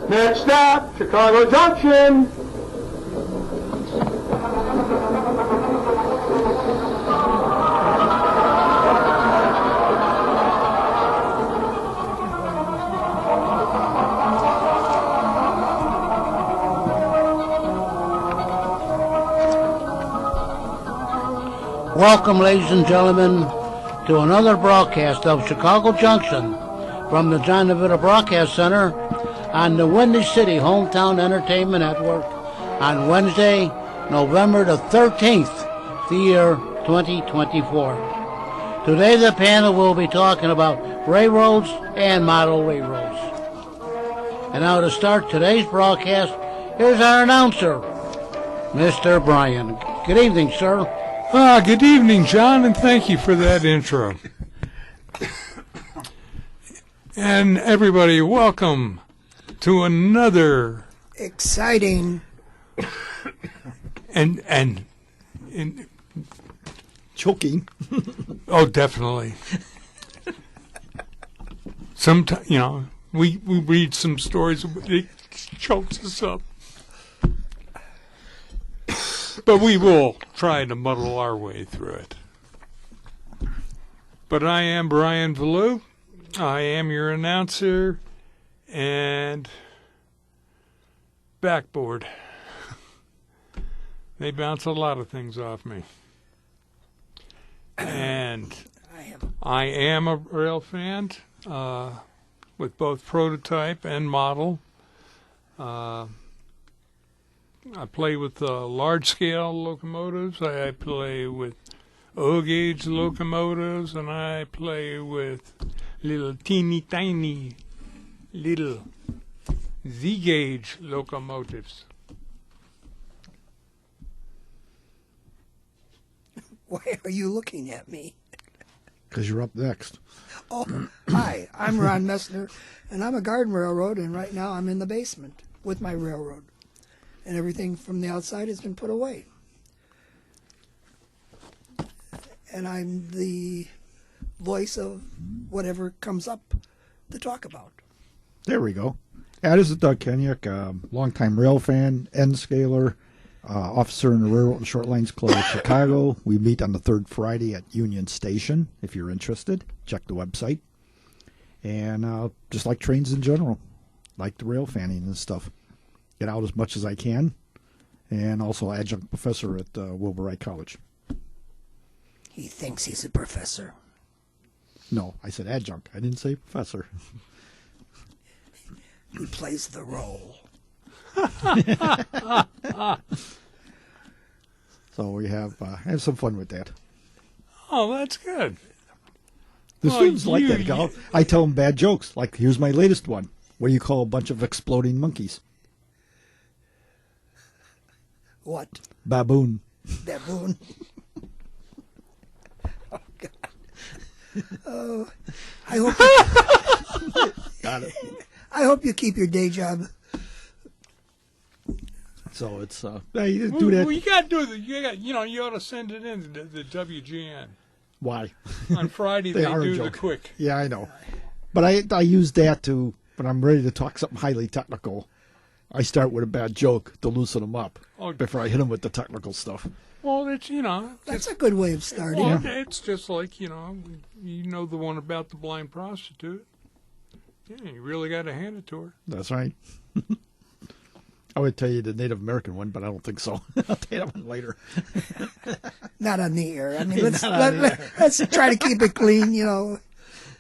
Next stop, Chicago Junction. Welcome, ladies and gentlemen, to another broadcast of Chicago Junction from the John DeVita Broadcast Center on the Windy City Hometown Entertainment Network on Wednesday, November the 13th, the year 2024. Today the panel will be talking about railroads and model railroads. And now to start today's broadcast, here's our announcer, Mr. Brian. Good evening, sir. Good evening, John, and thank you for that intro. And everybody, welcome to another exciting and choking. Oh, definitely. Sometimes, we read some stories, it chokes us up. But we will try to muddle our way through it. But I am Brian Valou. I am your announcer and backboard. They bounce a lot of things off me. And I am a rail fan with both prototype and model. I play with large-scale locomotives. I play with O-gauge locomotives, and I play with little teeny tiny little Z-gauge locomotives. Why are you looking at me? Because you're up next. Oh, hi, I'm Ron Messner, and I'm a garden railroad, and right now I'm in the basement with my railroad. And everything from the outside has been put away. And I'm the voice of whatever comes up to talk about. There we go. Yeah, this is Doug Kenyuk, longtime rail fan, N-scaler, officer in the Railroad and Short Lines Club of Chicago. We meet on the third Friday at Union Station. If you're interested, check the website. And just like trains in general, like the rail fanning and stuff. Get out as much as I can, and also adjunct professor at Wilbur Wright College. He thinks he's a professor. No, I said adjunct. I didn't say professor. He plays the role. So we have some fun with that. Oh, that's good. The students like that. I tell them bad jokes. Like, here's my latest one. What do you call a bunch of exploding monkeys? What? Baboon. Baboon. Oh, God. Oh, I hope you, Got it. I hope you keep your day job. So it's you do that. Well, you got to do it. You ought to send it in to the WGN. Why? On Friday they are a do joke. the quick. Yeah, I know. But I use that to when I'm ready to talk something highly technical. I start with a bad joke to loosen them up before I hit them with the technical stuff. Well, it's That's a good way of starting. Well, it's just like the one about the blind prostitute. Yeah, you really got to hand it to her. That's right. I would tell you the Native American one, but I don't think so. I'll tell you that one later. Not on the air. I mean, let's try to keep it clean.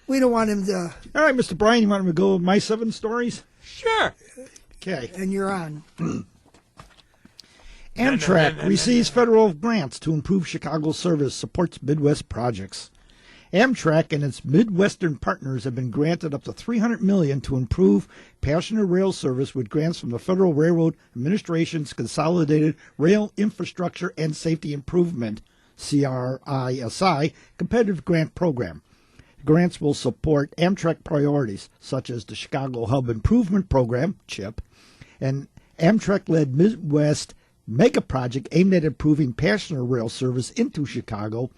We don't want him to. All right, Mr. Brian, you want me to go with my 7 stories? Sure. Okay. And you're on. Amtrak receives federal grants to improve Chicago service, supports Midwest projects. Amtrak and its Midwestern partners have been granted up to $300 million to improve passenger rail service with grants from the Federal Railroad Administration's Consolidated Rail Infrastructure and Safety Improvement, CRISI, competitive grant program. Grants will support Amtrak priorities, such as the Chicago Hub Improvement Program, CHIP, and Amtrak-led Midwest mega project aimed at improving passenger rail service into Chicago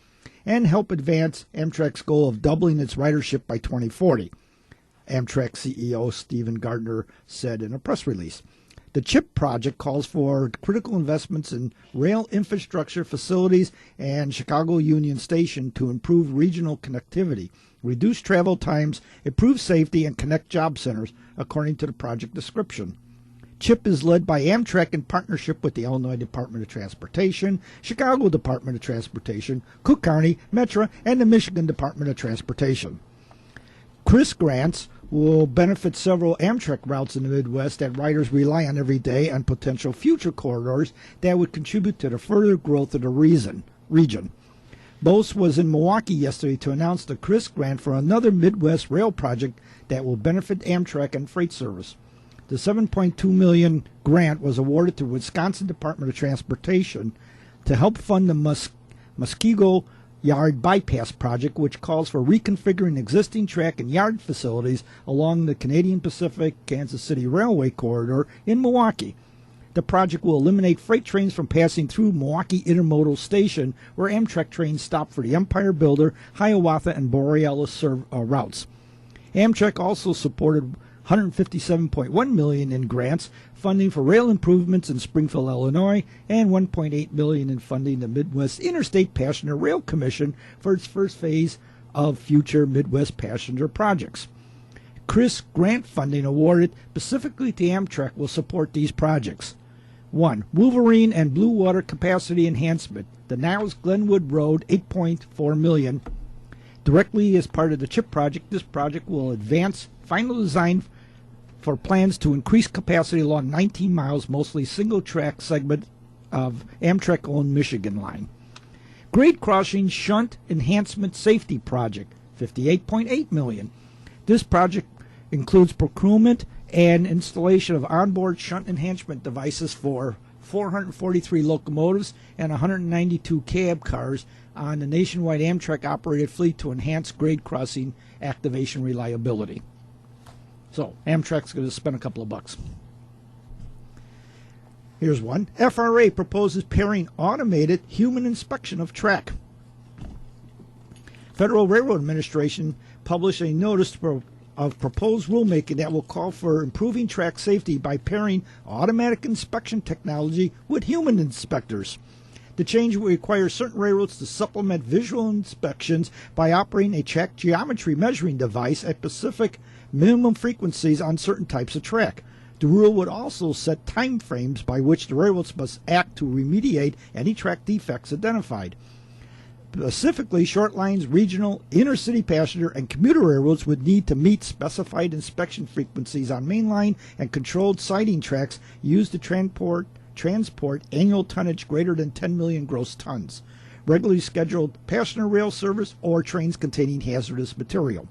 and help advance Amtrak's goal of doubling its ridership by 2040. Amtrak CEO Stephen Gardner said in a press release. The CHIP project calls for critical investments in rail infrastructure facilities and Chicago Union Station to improve regional connectivity, reduce travel times, improve safety, and connect job centers, according to the project description. CHIP is led by Amtrak in partnership with the Illinois Department of Transportation, Chicago Department of Transportation, Cook County, Metra, and the Michigan Department of Transportation. CHRIS grants will benefit several Amtrak routes in the Midwest that riders rely on every day and potential future corridors that would contribute to the further growth of the region. Bose was in Milwaukee yesterday to announce the CHRIS grant for another Midwest rail project that will benefit Amtrak and freight service. The $7.2 million grant was awarded to Wisconsin Department of Transportation to help fund the Muskego Yard Bypass Project, which calls for reconfiguring existing track and yard facilities along the Canadian Pacific Kansas City Railway corridor in Milwaukee. The project will eliminate freight trains from passing through Milwaukee Intermodal Station, where Amtrak trains stop for the Empire Builder, Hiawatha, and Borealis routes. Amtrak also supported $157.1 million in grants, funding for rail improvements in Springfield, Illinois, and $1.8 million in funding the Midwest Interstate Passenger Rail Commission for its first phase of future Midwest passenger projects. CHRIS grant funding awarded specifically to Amtrak will support these projects. 1. Wolverine and Blue Water capacity enhancement. The Niles Glenwood Road, $8.4 million. Directly as part of the CHIP project, this project will advance final design for plans to increase capacity along 19 miles, mostly single-track segment of Amtrak-owned Michigan line. Grade Crossing Shunt Enhancement Safety Project, $58.8 million. This project includes procurement and installation of onboard shunt enhancement devices for 443 locomotives and 192 cab cars on the nationwide Amtrak-operated fleet to enhance grade crossing activation reliability. So, Amtrak's going to spend a couple of bucks. Here's one. FRA proposes pairing automated human inspection of track. Federal Railroad Administration published a notice of proposed rulemaking that will call for improving track safety by pairing automatic inspection technology with human inspectors. The change will require certain railroads to supplement visual inspections by operating a track geometry measuring device at specific minimum frequencies on certain types of track. The rule would also set time frames by which the railroads must act to remediate any track defects identified. Specifically, short lines, regional, inner-city passenger, and commuter railroads would need to meet specified inspection frequencies on mainline and controlled siding tracks used to transport annual tonnage greater than 10 million gross tons, regularly scheduled passenger rail service, or trains containing hazardous material.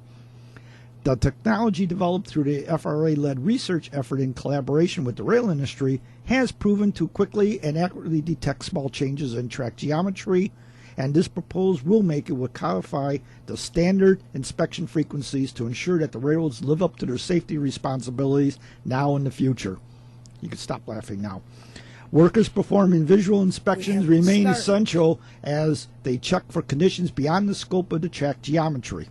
The technology developed through the FRA-led research effort in collaboration with the rail industry has proven to quickly and accurately detect small changes in track geometry, and this proposed rulemaking will codify the standard inspection frequencies to ensure that the railroads live up to their safety responsibilities now and in the future. You can stop laughing now. Workers performing visual inspections remain essential as they check for conditions beyond the scope of the track geometry.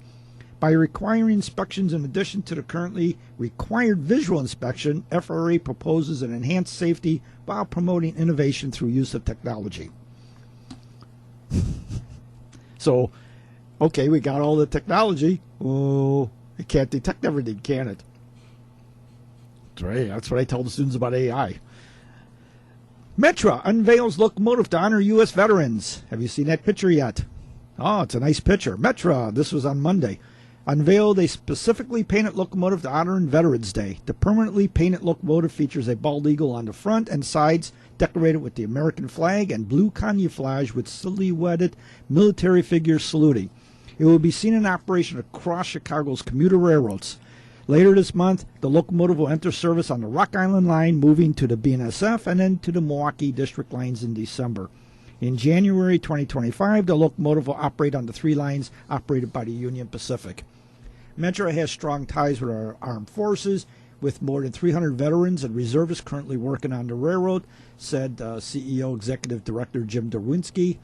By requiring inspections in addition to the currently required visual inspection, FRA proposes an enhanced safety while promoting innovation through use of technology. So, okay, we got all the technology. Oh, it can't detect everything, can it? That's right. That's what I tell the students about AI. Metra unveils locomotive to honor U.S. veterans. Have you seen that picture yet? Oh, it's a nice picture. Metra, this was on Monday, unveiled a specifically painted locomotive to honor Veterans Day. The permanently painted locomotive features a bald eagle on the front and sides, decorated with the American flag and blue camouflage with silhouetted military figures saluting. It will be seen in operation across Chicago's commuter railroads. Later this month, the locomotive will enter service on the Rock Island Line, moving to the BNSF and then to the Milwaukee District lines in December. In January 2025, the locomotive will operate on the 3 lines operated by the Union Pacific. Metra has strong ties with our armed forces, with more than 300 veterans and reservists currently working on the railroad, said CEO Executive Director Jim Derwinski,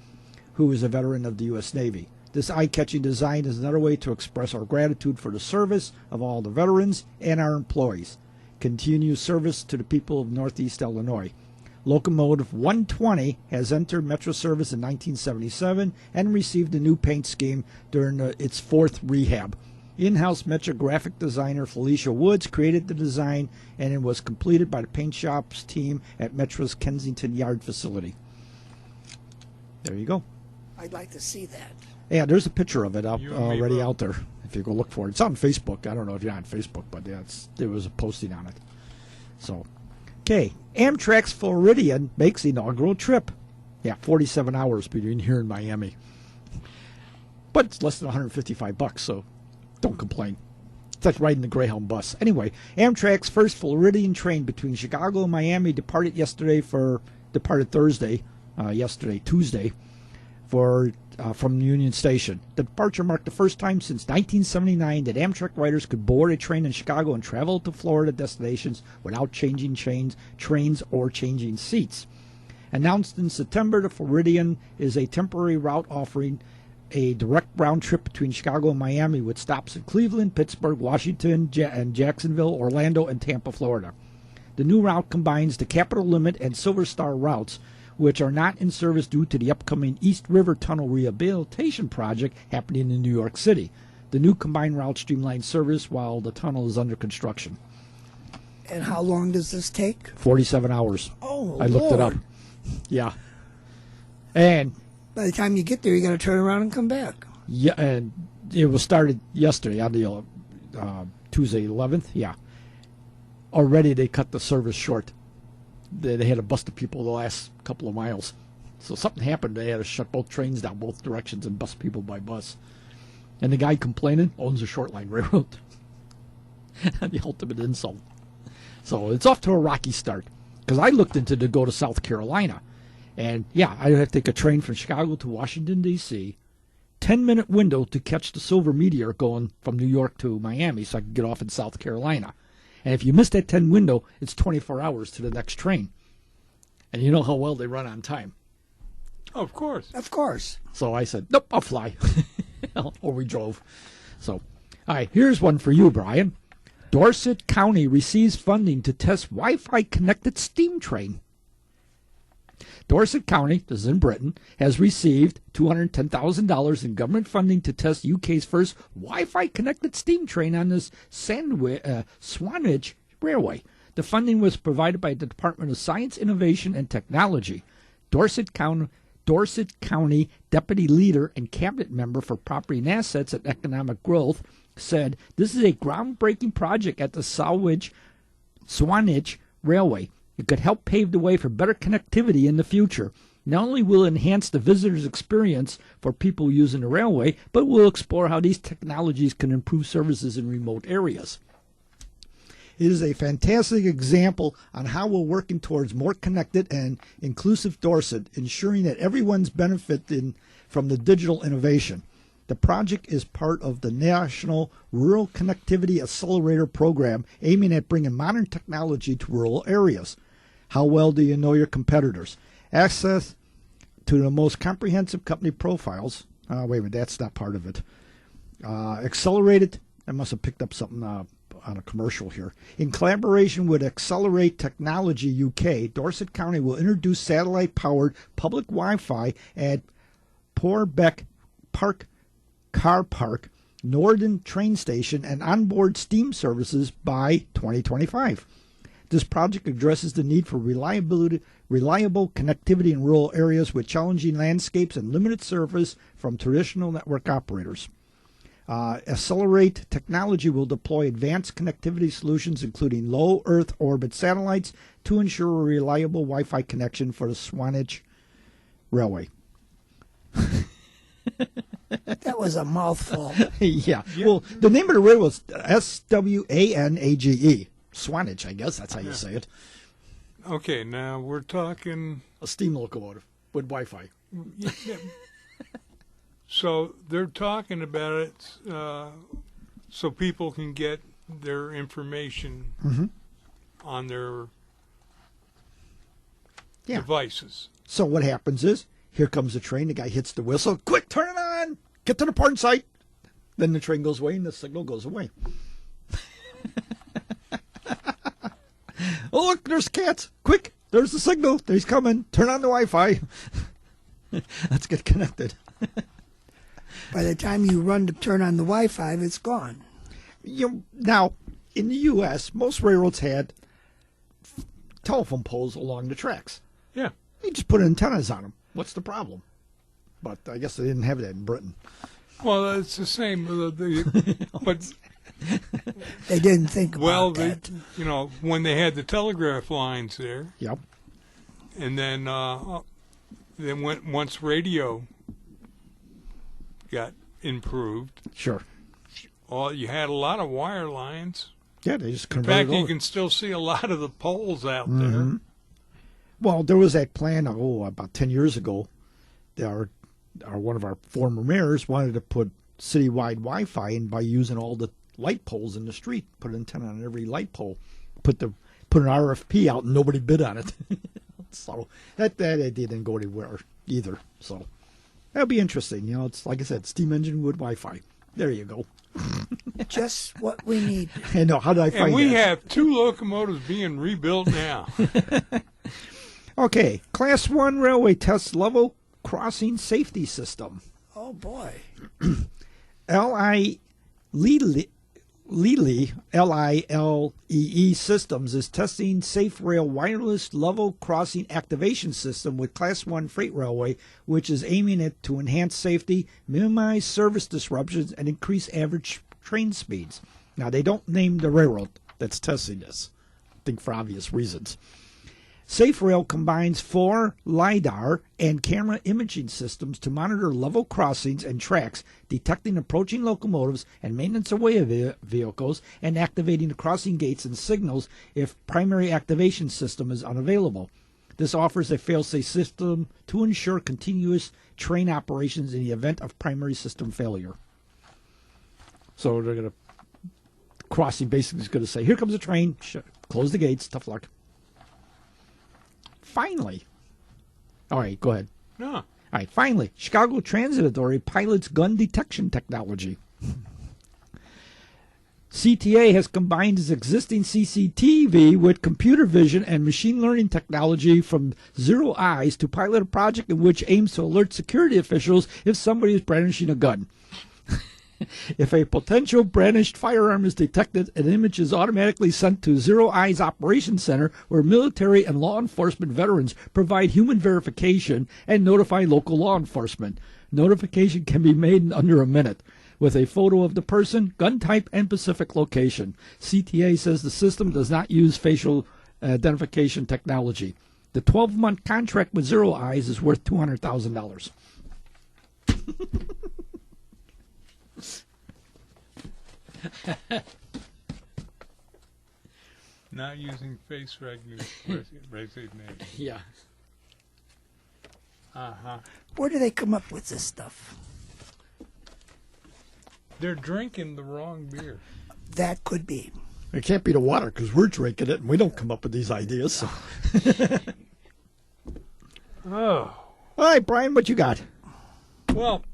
who is a veteran of the U.S. Navy. This eye-catching design is another way to express our gratitude for the service of all the veterans and our employees. Continued service to the people of Northeast Illinois. Locomotive 120 has entered Metro service in 1977 and received a new paint scheme during its fourth rehab. In-house Metro graphic designer Felicia Woods created the design, and it was completed by the paint shop's team at Metro's Kensington Yard facility. There you go. I'd like to see that. Yeah, there's a picture of it You and me already both. out there. If you go look for it, it's on Facebook. I don't know if you're on Facebook, but yeah, there was a posting on it. So, okay, Amtrak's Floridian makes inaugural trip. Yeah, 47 hours between here and Miami, but it's less than $155, so don't complain. It's like riding the Greyhound bus. Anyway, Amtrak's first Floridian train between Chicago and Miami departed Thursday, Tuesday, from Union Station. The departure marked the first time since 1979 that Amtrak riders could board a train in Chicago and travel to Florida destinations without changing trains or changing seats. Announced in September, the Floridian is a temporary route offering a direct round trip between Chicago and Miami with stops in Cleveland, Pittsburgh, Washington, and Jacksonville, Orlando, and Tampa, Florida. The new route combines the Capital Limit and Silver Star routes, which are not in service due to the upcoming East River Tunnel rehabilitation project happening in New York City. The new combined route streamlines service while the tunnel is under construction. And how long does this take? 47 hours. Oh, I looked it up. Lord. Yeah. And By the time you get there, you got to turn around and come back. yeah, and it was started yesterday on the Tuesday 11th. Yeah. Already they cut the service short. They had to bust the people the last couple of miles. So something happened. They had to shut both trains down both directions and bust people by bus. And the guy complaining owns a short line railroad. The ultimate insult. So it's off to a rocky start. Because I looked into to go to South Carolina. And yeah, I had to take a train from Chicago to Washington, D.C. 10-minute window to catch the Silver Meteor going from New York to Miami so I could get off in South Carolina. And if you miss that 10 window, it's 24 hours to the next train. And you know how well they run on time. Of course. Of course. So I said, nope, I'll fly. Or we drove. So, all right, here's one for you, Brian. Dorset County receives funding to test Wi-Fi connected steam train. Dorset County, this is in Britain, has received $210,000 in government funding to test UK's first Wi-Fi connected steam train on this Swanage Railway. The funding was provided by the Department of Science, Innovation, and Technology. Dorset County Deputy Leader and Cabinet Member for Property and Assets and Economic Growth said this is a groundbreaking project at the Swanage Railway. It could help pave the way for better connectivity in the future. Not only will it enhance the visitor's experience for people using the railway, but will explore how these technologies can improve services in remote areas. It is a fantastic example on how we're working towards more connected and inclusive Dorset, ensuring that everyone's benefiting from the digital innovation. The project is part of the National Rural Connectivity Accelerator Program, aiming at bringing modern technology to rural areas. How well do you know your competitors? Access to the most comprehensive company profiles. Wait a minute, that's not part of it. Accelerated. I must have picked up something on a commercial here. In collaboration with Accelerate Technology UK, Dorset County will introduce satellite-powered public Wi-Fi at Porbeck Park Car Park, Northern Train Station, and onboard steam services by 2025. This project addresses the need for reliable connectivity in rural areas with challenging landscapes and limited service from traditional network operators. Accelerate Technology will deploy advanced connectivity solutions, including low Earth orbit satellites, to ensure a reliable Wi-Fi connection for the Swanage Railway. That was a mouthful. Yeah. Well, the name of the railway was Swanage. Swanage, I guess that's how you say it. Okay, now we're talking. A steam locomotive with Wi-Fi. Yeah. So they're talking about it so people can get their information on their devices. So what happens is, here comes the train, the guy hits the whistle, quick, turn it on, Get to the port site. Then the train goes away and the signal goes away. Oh, look, there's cats. Quick, there's the signal. He's coming. Turn on the Wi-Fi. Let's get connected. By the time you run to turn on the Wi-Fi, it's gone. Now, in the U.S., most railroads had telephone poles along the tracks. Yeah. You just put antennas on them. What's the problem? But I guess they didn't have that in Britain. Well, it's the same. But They didn't think about that. when they had the telegraph lines there, Yep. and then once radio got improved, Sure. you had a lot of wire lines. Yeah, they just In converted fact, you over. can still see a lot of the poles out there. Well, there was that plan, about 10 years ago. One of our former mayors wanted to put citywide Wi-Fi in by using all the light poles in the street, put an antenna on every light pole, put an RFP out, and nobody bid on it. So that idea didn't go anywhere either. So that'll be interesting. It's like I said, steam engine with Wi-Fi. There you go. Just what we need. I know. How did I find And we that? have 2 locomotives being rebuilt now. Okay, Class 1 Railway tests level crossing safety system. Oh, boy. Lilee Systems is testing Safe Rail wireless level crossing activation system with Class 1 freight railway, which is aiming to enhance safety, minimize service disruptions, and increase average train speeds. Now, they don't name the railroad that's testing this, I think for obvious reasons. Safe Rail combines 4 LiDAR and camera imaging systems to monitor level crossings and tracks, detecting approaching locomotives and maintenance away of vehicles, and activating the crossing gates and signals if primary activation system is unavailable. This offers a fail-safe system to ensure continuous train operations in the event of primary system failure. So they're going to, crossing basically is going to say, here comes a train, close the gates, tough luck. Finally, all right, go ahead. No. All right, finally, Chicago Transit Authority pilots gun detection technology. CTA has combined its existing CCTV with computer vision and machine learning technology from Zero Eyes to pilot a project in which aims to alert security officials if somebody is brandishing a gun. If a potential brandished firearm is detected, an image is automatically sent to Zero Eyes Operations Center, where military and law enforcement veterans provide human verification and notify local law enforcement. Notification can be made in under a minute, with a photo of the person, gun type, and specific location. CTA says the system does not use facial identification technology. The 12-month contract with Zero Eyes is worth $200,000. Not using face recognition. Yeah. Uh-huh. Where do they come up with this stuff? They're drinking the wrong beer. That could be. It can't be the water because we're drinking it and we don't come up with these ideas. So. Oh. All right, Brian, what you got? Well,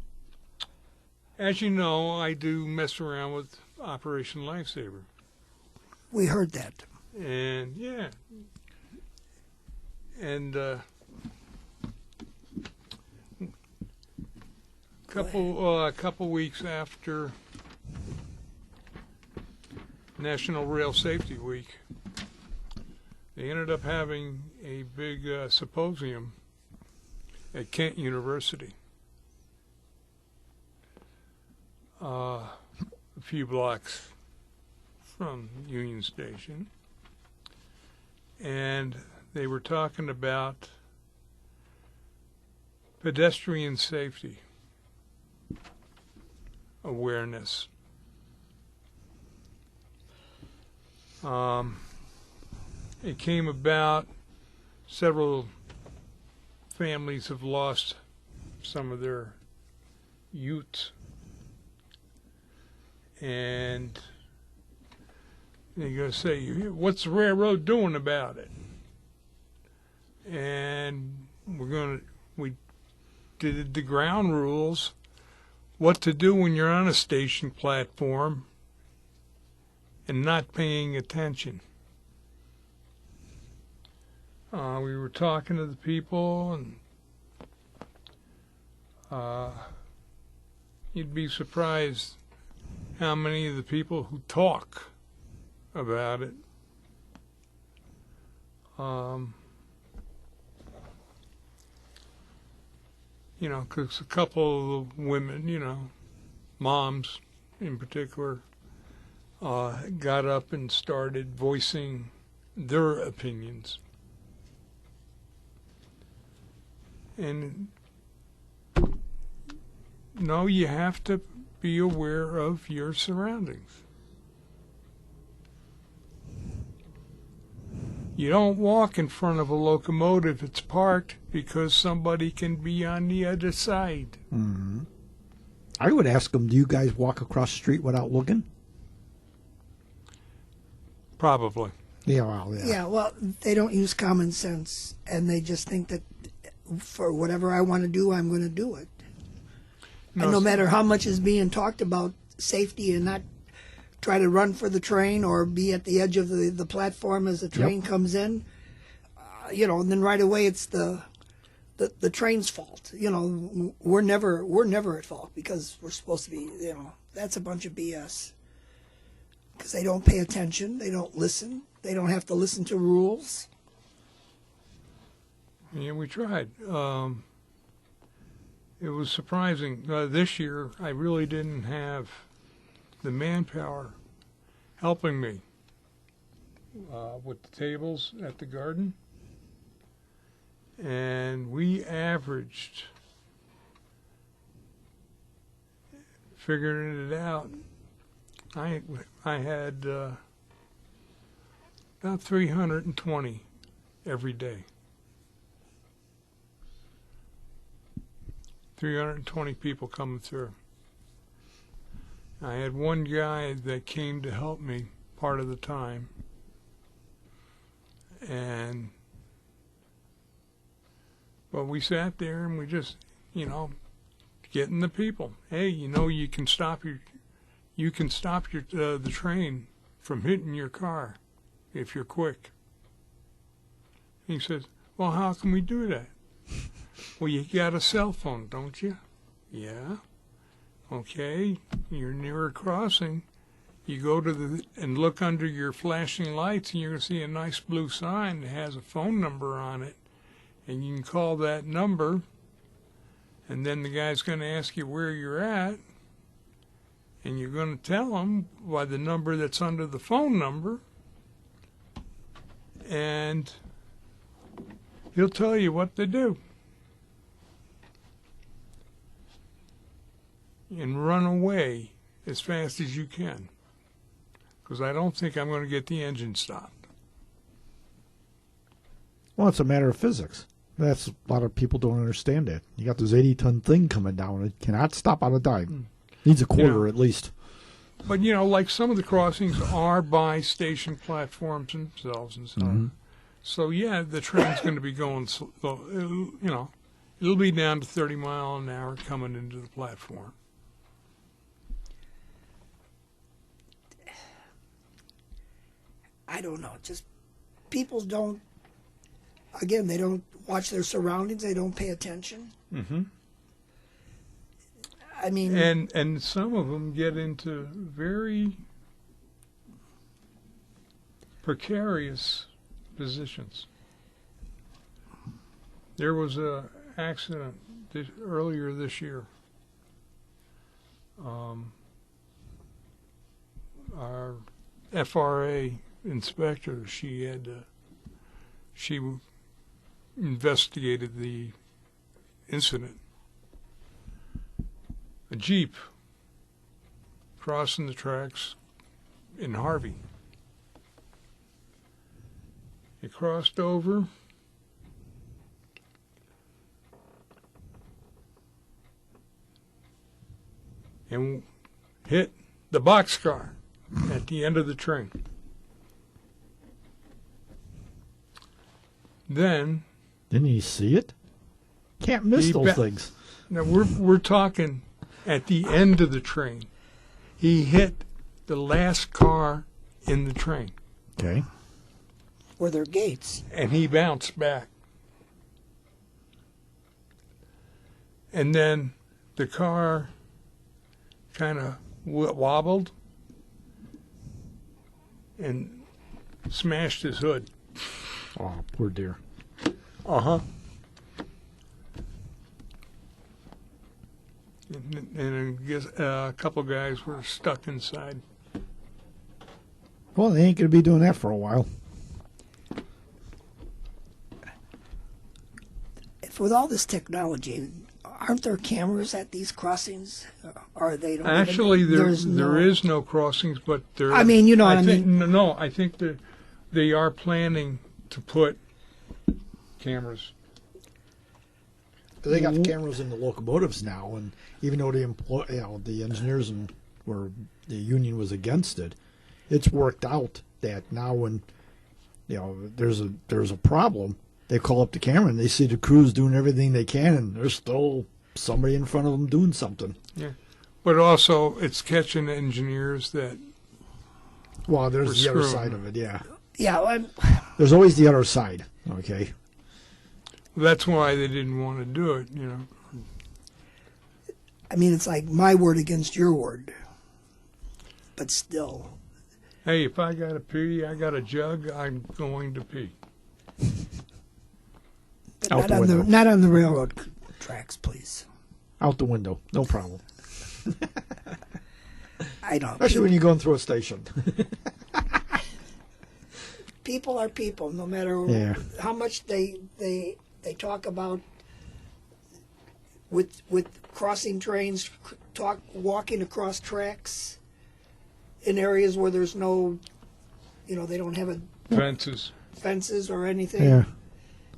as you know, I do mess around with Operation Lifesaver. We heard that. And, yeah. And a couple weeks after National Rail Safety Week, they ended up having a big symposium at Kent University, a few blocks from Union Station, and they were talking about pedestrian safety awareness. It came about, several families have lost some of their youths, and they're going to say, what's the railroad doing about it? And we did the ground rules what to do when you're on a station platform and not paying attention. We were talking to the people, and you'd be surprised how many of the people who talk about it you know, because a couple of women, you know, moms in particular, got up and started voicing their opinions. And no, you have to be aware of your surroundings. You don't walk in front of a locomotive that's parked because somebody can be on the other side. Mm-hmm. I would ask them, do you guys walk across the street without looking? Probably. Yeah, well, yeah. Yeah, well, they don't use common sense, and they just think that for whatever I want to do, I'm going to do it. And no matter how much is being talked about safety and not try to run for the train or be at the edge of the platform as the train comes in, you know, and then right away it's the train's fault. You know, we're never at fault because we're supposed to be, you know, that's a bunch of BS. Because they don't pay attention, they don't listen, they don't have to listen to rules. Yeah, we tried. It was surprising. This year, I really didn't have the manpower helping me with the tables at the garden. And we averaged, figuring it out, I had about 320 every day. 320 people coming through. I had one guy that came to help me part of the time, but we sat there and we just, you know, getting the people. Hey, you know, you can stop the train from hitting your car if you're quick. He says, well, how can we do that? Well, you got a cell phone, don't you? Yeah. Okay, you're near a crossing. You go to and look under your flashing lights, and you're going to see a nice blue sign that has a phone number on it. And you can call that number, and then the guy's going to ask you where you're at, and you're going to tell him by the number that's under the phone number, and he'll tell you what to do. And run away as fast as you can, because I don't think I'm going to get the engine stopped. Well, it's a matter of physics. That's a lot of people don't understand that. You got this 80-ton thing coming down. It cannot stop on a dime. Needs a quarter at least. But, you know, like some of the crossings are by station platforms themselves and so on. So, yeah, the train's going to be going, you know, it'll be down to 30 miles an hour coming into the platform. I don't know. Just people don't. Again, they don't watch their surroundings. They don't pay attention. Mm-hmm. I mean, and some of them get into very precarious positions. There was a accident earlier this year. Our FRA inspector, she investigated the incident. A Jeep crossing the tracks in Harvey. It crossed over. And hit the boxcar at the end of the train. Then, didn't he see it? Can't miss those things. Now we're talking at the end of the train. He hit the last car in the train. Okay. Were there gates? And he bounced back. And then the car kind of wobbled and smashed his hood. Oh, poor dear. Uh-huh. And I guess a couple guys were stuck inside. Well, they ain't going to be doing that for a while. If with all this technology, aren't there cameras at these crossings? Or they don't? Actually, there no, is no crossings, but there. I mean, you know what I mean. No, I think they are planning to put cameras. They got cameras in the locomotives now, and even though the engineers and where the union was against it, it's worked out that now when there's a problem, they call up the camera and they see the crews doing everything they can, and there's still somebody in front of them doing something. Yeah, but also it's catching engineers that. Well, there's the other side of it, yeah. Yeah, there's always the other side. Okay. That's why they didn't want to do it, I mean, it's like my word against your word. But still. Hey, if I got to pee, I got a jug, I'm going to pee. Out the window. Not on the railroad tracks, please. Out the window, no problem. I don't. Especially when you're going through a station. People are people, no matter how much they talk about with crossing trains, walking across tracks in areas where there's no, they don't have fences or anything. Yeah.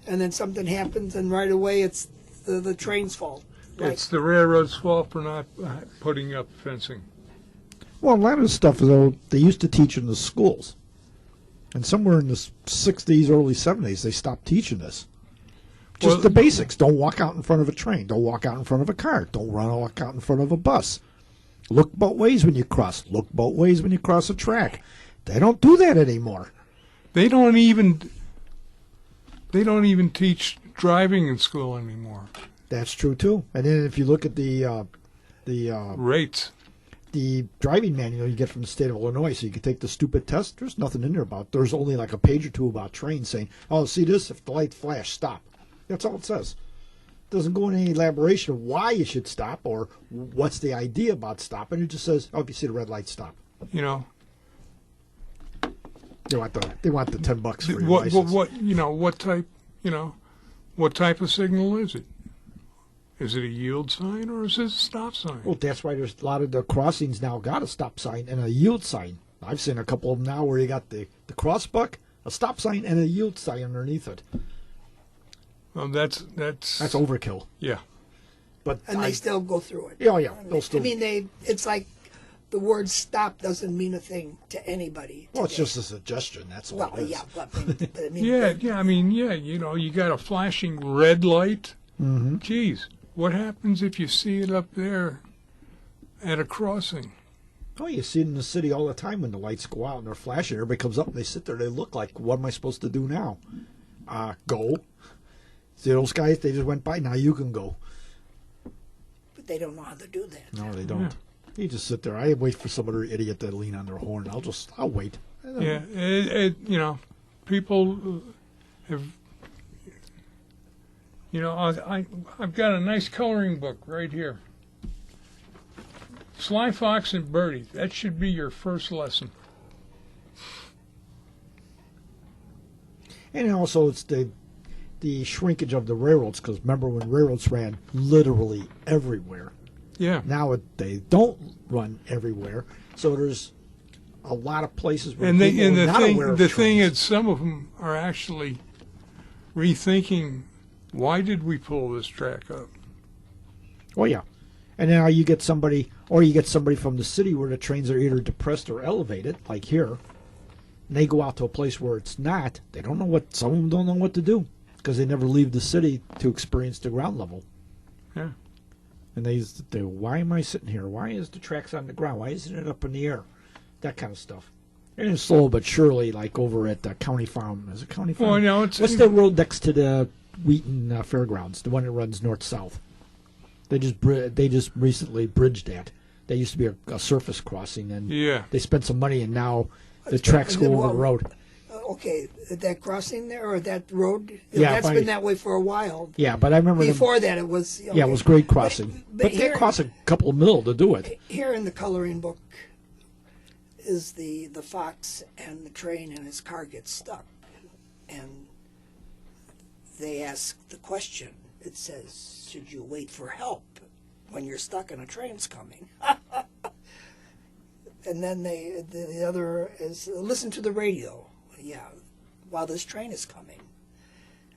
And then something happens, and right away it's the train's fault. It's the railroad's fault for not putting up fencing. Well, a lot of the stuff, though, they used to teach in the schools. And somewhere in the 60s, early 70s, they stopped teaching this. Just the basics. Don't walk out in front of a train. Don't walk out in front of a car. Don't walk out in front of a bus. Look both ways when you cross. Look both ways when you cross a track. They don't do that anymore. They don't even teach driving in school anymore. That's true too. And then if you look at the rates, the driving manual you get from the state of Illinois, so you can take the stupid test. There's nothing in there about. There's only like a page or two about trains saying, "Oh, see this? If the light flash, stop." That's all it says. It doesn't go into any elaboration of why you should stop or what's the idea about stopping. It just says, "Oh, if you see the red light, stop." They want the $10 for your license. What type of signal is it? Is it a yield sign or is it a stop sign? Well, that's why there's a lot of the crossings now got a stop sign and a yield sign. I've seen a couple of them now where you got the crossbuck, a stop sign, and a yield sign underneath it. Well, that's overkill. Yeah. But they still go through it. Yeah, yeah. They'll still. I mean, it's like the word "stop" doesn't mean a thing to anybody. Well, it's just a suggestion. That's all it is. Yeah, but I mean, you got a flashing red light. Mm-hmm. Geez, what happens if you see it up there at a crossing? Oh, you see it in the city all the time when the lights go out and they're flashing. Everybody comes up and they sit there. They look like, what am I supposed to do now? Go. See those guys? They just went by. Now you can go. But they don't know how to do that. No, they don't. Yeah. You just sit there. I wait for some other idiot to lean on their horn. I'll wait. Yeah, people have. I've got a nice coloring book right here. Sly Fox and Birdie. That should be your first lesson. And also, it's the shrinkage of the railroads, because remember when railroads ran literally everywhere. Yeah. Now they don't run everywhere, so there's a lot of places where the thing is, some of them are actually rethinking, why did we pull this track up? Oh yeah, and now you get somebody from the city where the trains are either depressed or elevated, like here. And they go out to a place where it's not. They don't know some of them don't know what to do because they never leave the city to experience the ground level. Yeah. And they why am I sitting here? Why is the tracks on the ground? Why isn't it up in the air? That kind of stuff. And it's slow but surely, like over at the County Farm. Is it County Farm? Well, no, What's the road next to the Wheaton Fairgrounds? The one that runs north-south. They just recently bridged that. There used to be a surface crossing, and they spent some money, and now the tracks go over the road. Okay, that crossing there or that road, Yeah, that's been that way for a while. Yeah, but I remember before that it was. Okay. Yeah, it was grade crossing, but here, that cost a couple of mil to do it. Here in the coloring book is the fox and the train, and his car gets stuck, and they ask the question. It says, "Should you wait for help when you're stuck and a train's coming?" And then the other is listen to the radio. Yeah, while this train is coming.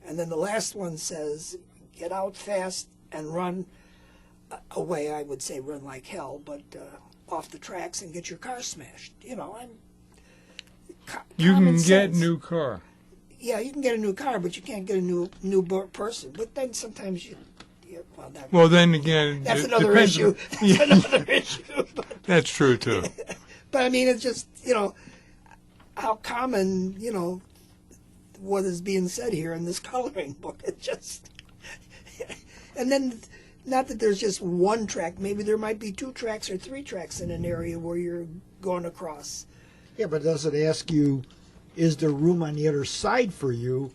And then the last one says, get out fast and run away. I would say run like hell, but off the tracks and get your car smashed. You know, you can get sense. new car. Yeah, you can get a new car, but you can't get a new person. But then sometimes well, then again, that's another issue. That's another issue. That's true too. But I mean, it's just, you know, how common, you know, what is being said here in this coloring book. It just, and then, not that there's just one track. Maybe there might be 2 tracks or 3 tracks in an area where you're going across. Yeah, but does it ask you, is there room on the other side for you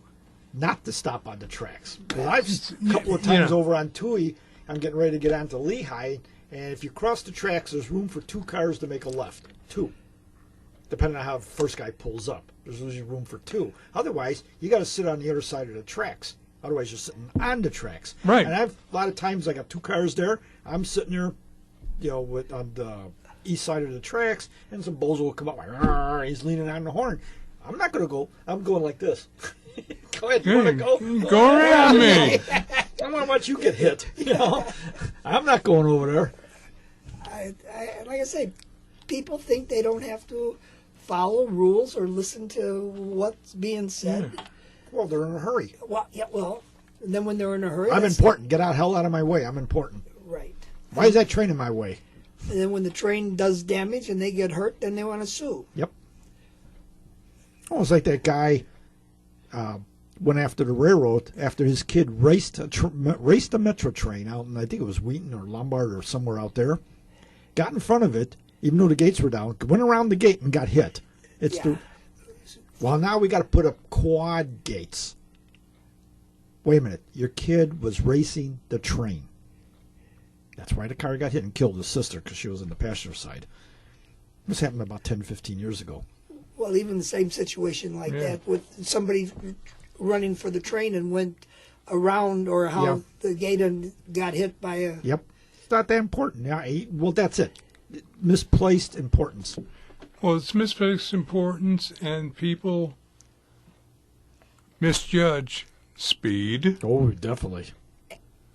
not to stop on the tracks? Because I've just a couple of times over on Tui, I'm getting ready to get onto Lehigh, and if you cross the tracks, there's room for 2 cars to make a left. 2. Depending on how the first guy pulls up. There's usually room for 2. Otherwise, you got to sit on the other side of the tracks. Otherwise, you're sitting on the tracks. Right. And a lot of times I got 2 cars there. I'm sitting there, you know, on the east side of the tracks, and some bozo will come up. He's leaning on the horn. I'm not going to go. I'm going like this. Go ahead. You want to go? Go around me. I want to watch you get hit. You know, I'm not going over there. Like I say, people think they don't have to follow rules or listen to what's being said. Well, they're in a hurry. Well, yeah, well, and then when they're in a hurry, I'm important. Get out hell out of my way. I'm important. Right. Why is that train in my way? And then when the train does damage and they get hurt, then they want to sue. Yep. Oh, it's like that guy went after the railroad after his kid raced a metro train out in, I think it was Wheaton or Lombard or somewhere out there. Got in front of it, even though the gates were down, went around the gate and got hit. Well, now we got to put up quad gates. Wait a minute. Your kid was racing the train. That's why the car got hit and killed his sister, because she was in the passenger side. This happened about 10, 15 years ago. Well, even the same situation like that with somebody running for the train and went around, or how the gate got hit by a... Yep. It's not that important. Yeah, well, that's it. Misplaced importance. Well, it's misplaced importance, and people misjudge speed. Oh, definitely.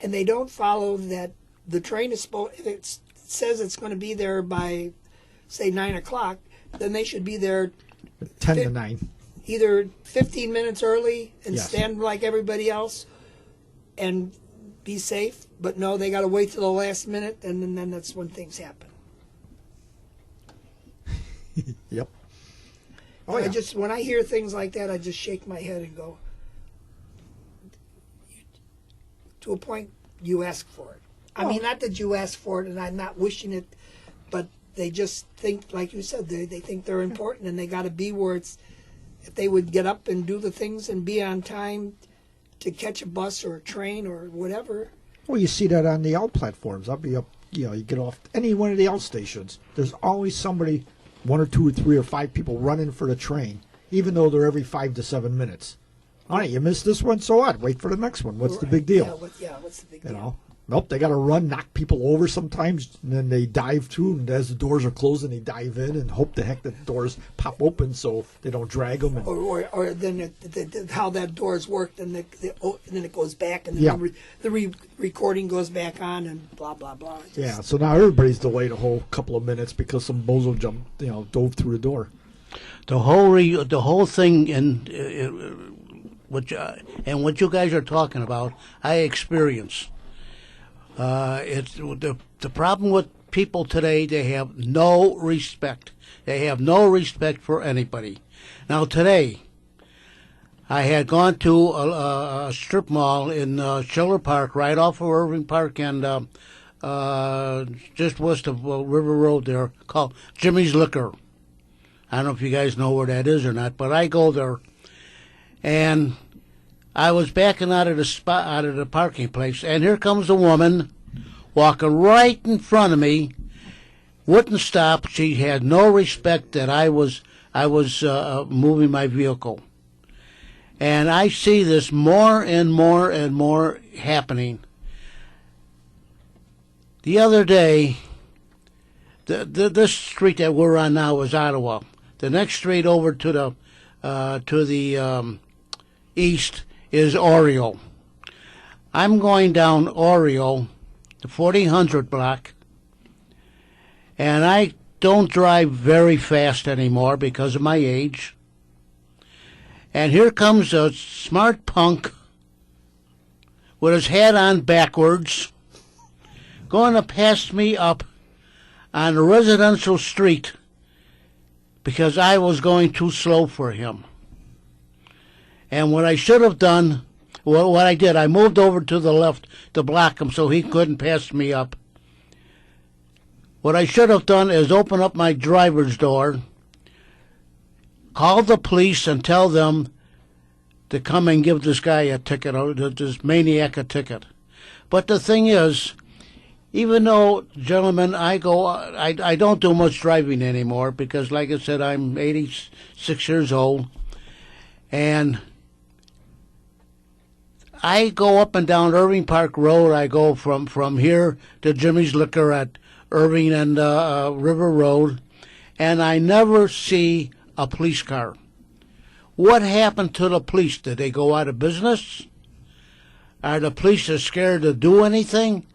And they don't follow that the train is supposed... If it says it's going to be there by, say, 9 o'clock, then they should be there 10 to 9. Either 15 minutes early and stand like everybody else and be safe. But no, they got to wait till the last minute, and then that's when things happen. Yep. Oh, yeah. When I hear things like that, I just shake my head and go, to a point, you ask for it. I mean, not that you ask for it, and I'm not wishing it, but they just think, like you said, they think they're important, and they got to be where it's, if they would get up and do the things and be on time to catch a bus or a train or whatever. Well, you see that on the out platforms. I'll be up, you get off any one of the out stations. There's always somebody, 1 or 2 or 3 or 5 people running for the train, even though they're every 5 to 7 minutes. All right, you missed this one, so what? Wait for the next one. What's the big deal? What's the big deal? You know? Nope, they got to run, knock people over sometimes, and then they dive through, and as the doors are closing, they dive in and hope the heck that the doors pop open so they don't drag them. And, or then how that doors work, and then it goes back, and then the recording goes back on, and blah, blah, blah. So now everybody's delayed a whole couple of minutes because some bozo dove through the door. The whole thing, and what you guys are talking about, I experienced. It's the problem with people today. They have no respect. They have no respect for anybody. Now today, I had gone to a strip mall in Schiller Park, right off of Irving Park, and just west of River Road there, called Jimmy's Liquor. I don't know if you guys know where that is or not, but I go there, and I was backing out of the parking place, and here comes a woman walking right in front of me, wouldn't stop. She had no respect that I was moving my vehicle, and I see this more and more and more happening. The other day, this street that we're on now is Ottawa. The next street over to the east is Oriole. I'm going down Oriole, the 1400 block, and I don't drive very fast anymore because of my age. And here comes a smart punk with his hat on backwards, going to pass me up on a residential street because I was going too slow for him. And what I should have done, what I did, I moved over to the left to block him so he couldn't pass me up. What I should have done is open up my driver's door, call the police and tell them to come and give this guy a ticket, or this maniac a ticket. But the thing is, even though, gentlemen, I don't do much driving anymore because, like I said, I'm 86 years old, and I go up and down Irving Park Road. I go from here to Jimmy's Liquor at Irving and River Road, and I never see a police car. What happened to the police? Did they go out of business? Are the police scared to do anything?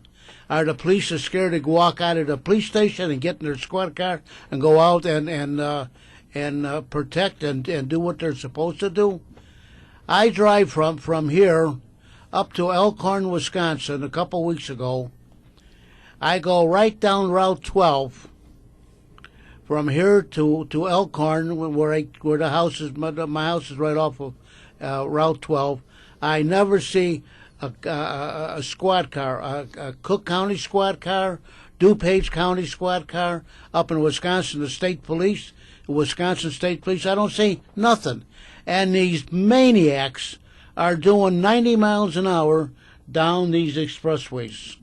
Are the police scared to walk out of the police station and get in their squad car and go out and protect and do what they're supposed to do? I drive from here up to Elkhorn, Wisconsin a couple weeks ago. I go right down Route 12 from here to Elkhorn, where the house is. My house is right off of Route 12. I never see a squad car, a Cook County squad car, DuPage County squad car, up in Wisconsin, the state police, Wisconsin State Police. I don't see nothing. And these maniacs are doing 90 miles an hour down these expressways.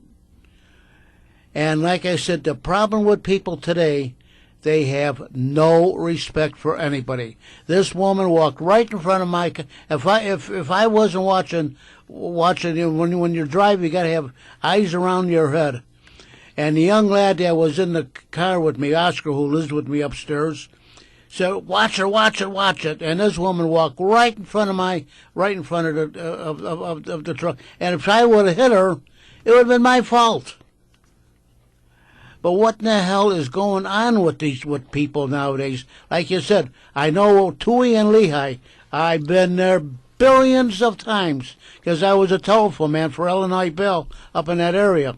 And like I said, the problem with people today, they have no respect for anybody. This woman walked right in front of my car. If I wasn't watching when you're driving, you got to have eyes around your head. And the young lad that was in the car with me, Oscar, who lives with me upstairs, said, "Watch it, watch it, watch it." And this woman walked right in front of the truck. And if I would have hit her, it would have been my fault. But what in the hell is going on with people nowadays? Like you said, I know Toohey and Lehigh. I've been there billions of times because I was a telephone man for Illinois Bell up in that area.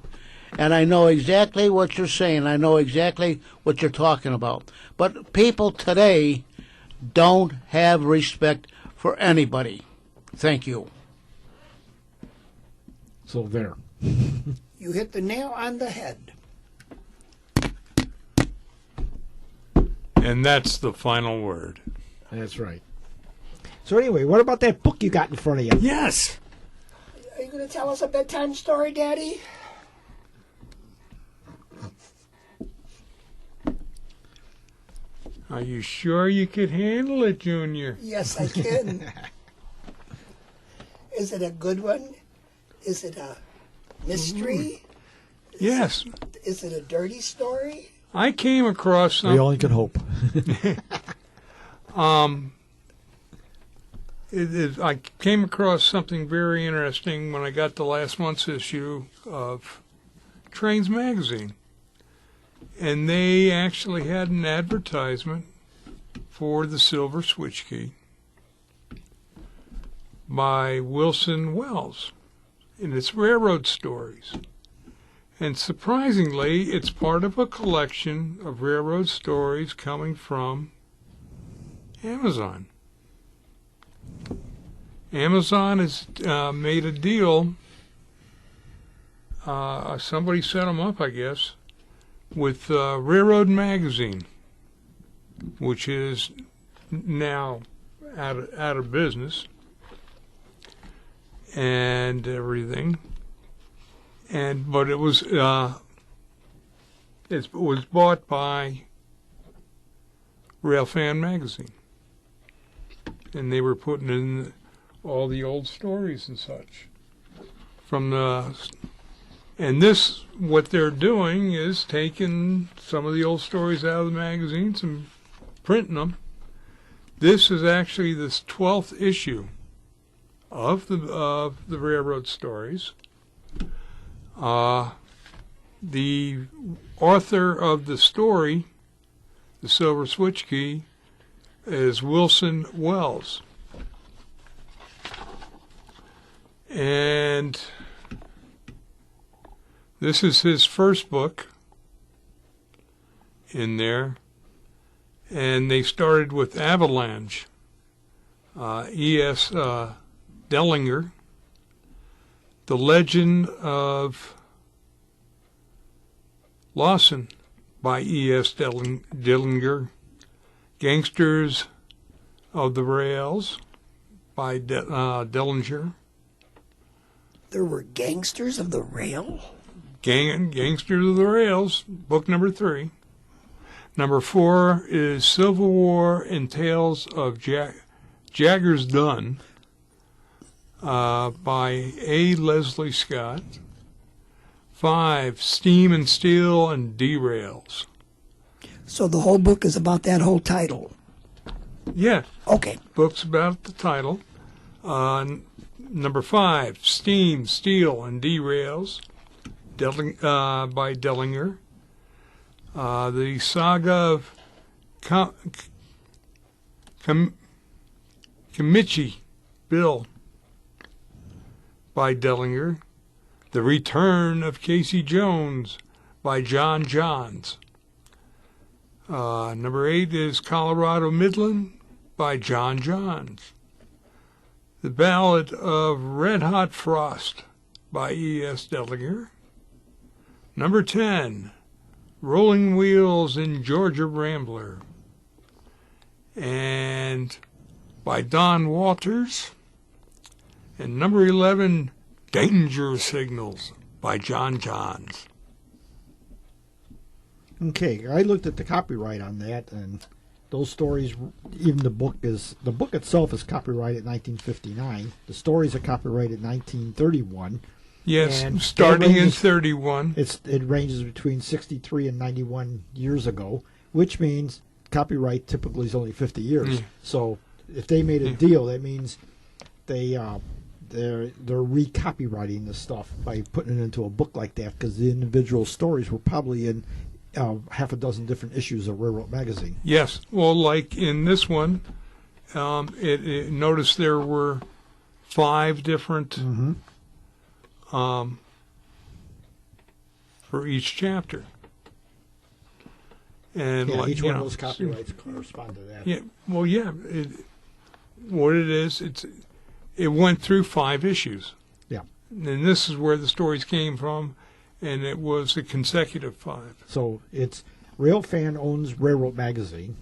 And I know exactly what you're saying. I know exactly what you're talking about. But people today don't have respect for anybody. Thank you. So there. You hit the nail on the head. And that's the final word. That's right. So anyway, what about that book you got in front of you? Yes. Are you going to tell us a bedtime story, Daddy? Are you sure you could handle it, Junior? Yes, I can. Is it a good one? Is it a mystery? Yes. Is it a dirty story? I came across something. We only can hope. I came across something very interesting when I got the last month's issue of Trains Magazine. And they actually had an advertisement for the Silver Switch Key by Wilson Wells, and it's railroad stories. And surprisingly, it's part of a collection of railroad stories coming from Amazon. Amazon has made a deal. Somebody set them up, I guess, with Railroad Magazine, which is now out of business and everything. But it was bought by Railfan Magazine, and they were putting in all the old stories and such from the. And this, what they're doing is taking some of the old stories out of the magazines and printing them. This is actually the 12th issue of the railroad stories. The author of the story, The Silver Switch Key, is Wilson Wells. And this is his first book in there. And they started with Avalanche, E.S. Dellinger, The Legend of Lawson by E.S. Dillinger, Gangsters of the Rails by Dillinger. There were Gangsters of the Rail? Gangsters of the Rails, book number 3. Number 4 is Civil War and Tales of Jaggers Done by A. Leslie Scott. 5, Steam and Steel and Derails. So the whole book is about that whole title? Yeah. Okay. Book's about the title. Number 5, Steam, Steel, and Derails by Dellinger. The Saga of Kamichi Bill by Dellinger. The Return of Casey Jones by John Johns. Number 8 is Colorado Midland by John Johns. The Ballad of Red Hot Frost by E.S. Dellinger. Number 10, Rolling Wheels in Georgia Rambler, and by Don Walters. And number 11, Danger Signals by John Johns. Okay, I looked at the copyright on that, and those stories, even the book itself is copyrighted 1959. The stories are copyrighted 1931. Yes, and starting in 31. It ranges between 63 and 91 years ago, which means copyright typically is only 50 years. So if they made a deal, that means they're recopywriting this stuff by putting it into a book like that, because the individual stories were probably in half a dozen different issues of Railroad Magazine. Yes, well, like in this one, notice there were 5 different for each chapter. And yeah, like, each one of those copyrights correspond to that. Yeah, well, yeah. What it is, it went through 5 issues. Yeah. And this is where the stories came from, and it was a consecutive 5. So it's Railfan owns Railroad Magazine,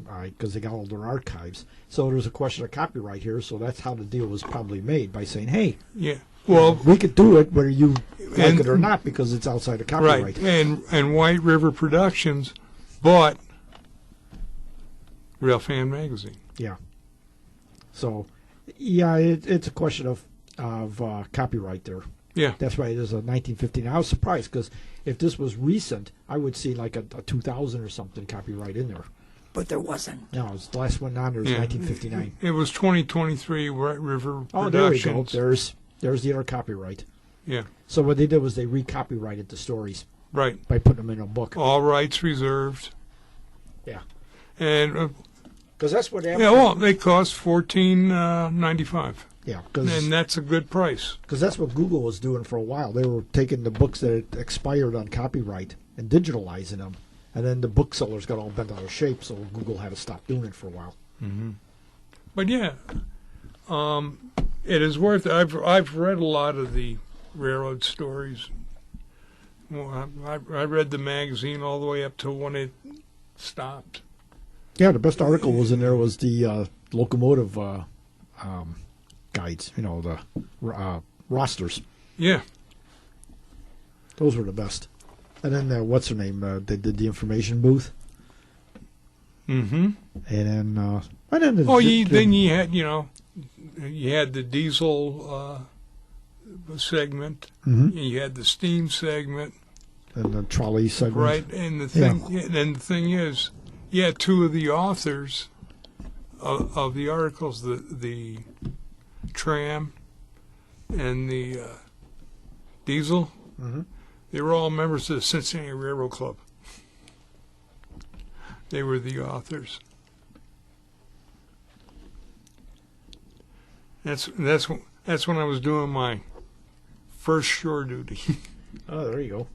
all right, because they got all their archives. So there's a question of copyright here. So that's how the deal was probably made, by saying, "Hey, yeah, well, we could do it whether you like it or not, because it's outside of copyright." Right, and White River Productions bought Railfan Magazine. Yeah. So, yeah, it's a question of copyright there. Yeah. That's why it is a 1959. I was surprised, because if this was recent, I would see like a 2000 or something copyright in there. But there wasn't. No, it's the last one on there is 1959. It was 2023 White River Productions. Oh, there we go. There's the other copyright. Yeah. So what they did was they recopyrighted the stories. Right. By putting them in a book. All rights reserved. Yeah. And because that's what happened. yeah, well, they cost $14.95. Yeah, and that's a good price. because that's what Google was doing for a while. They were taking the books that had expired on copyright and digitalizing them, and then the booksellers got all bent out of shape, so Google had to stop doing it for a while. But yeah, it is worth it. I've read a lot of the railroad stories. Well, I read the magazine all the way up to when it stopped. Yeah, the best article was in there was the locomotive guides, the rosters. Yeah. Those were the best. And then, what's her name? They did the information booth. Mm-hmm. And then, then you had, you had the diesel segment. Mm-hmm. You had the steam segment. And the trolley segment. Right, and the thing is, two of the authors of the articles, the tram and the diesel, they were all members of the Cincinnati Railroad Club. They were the authors. That's when I was doing my first shore duty. Oh, there you go.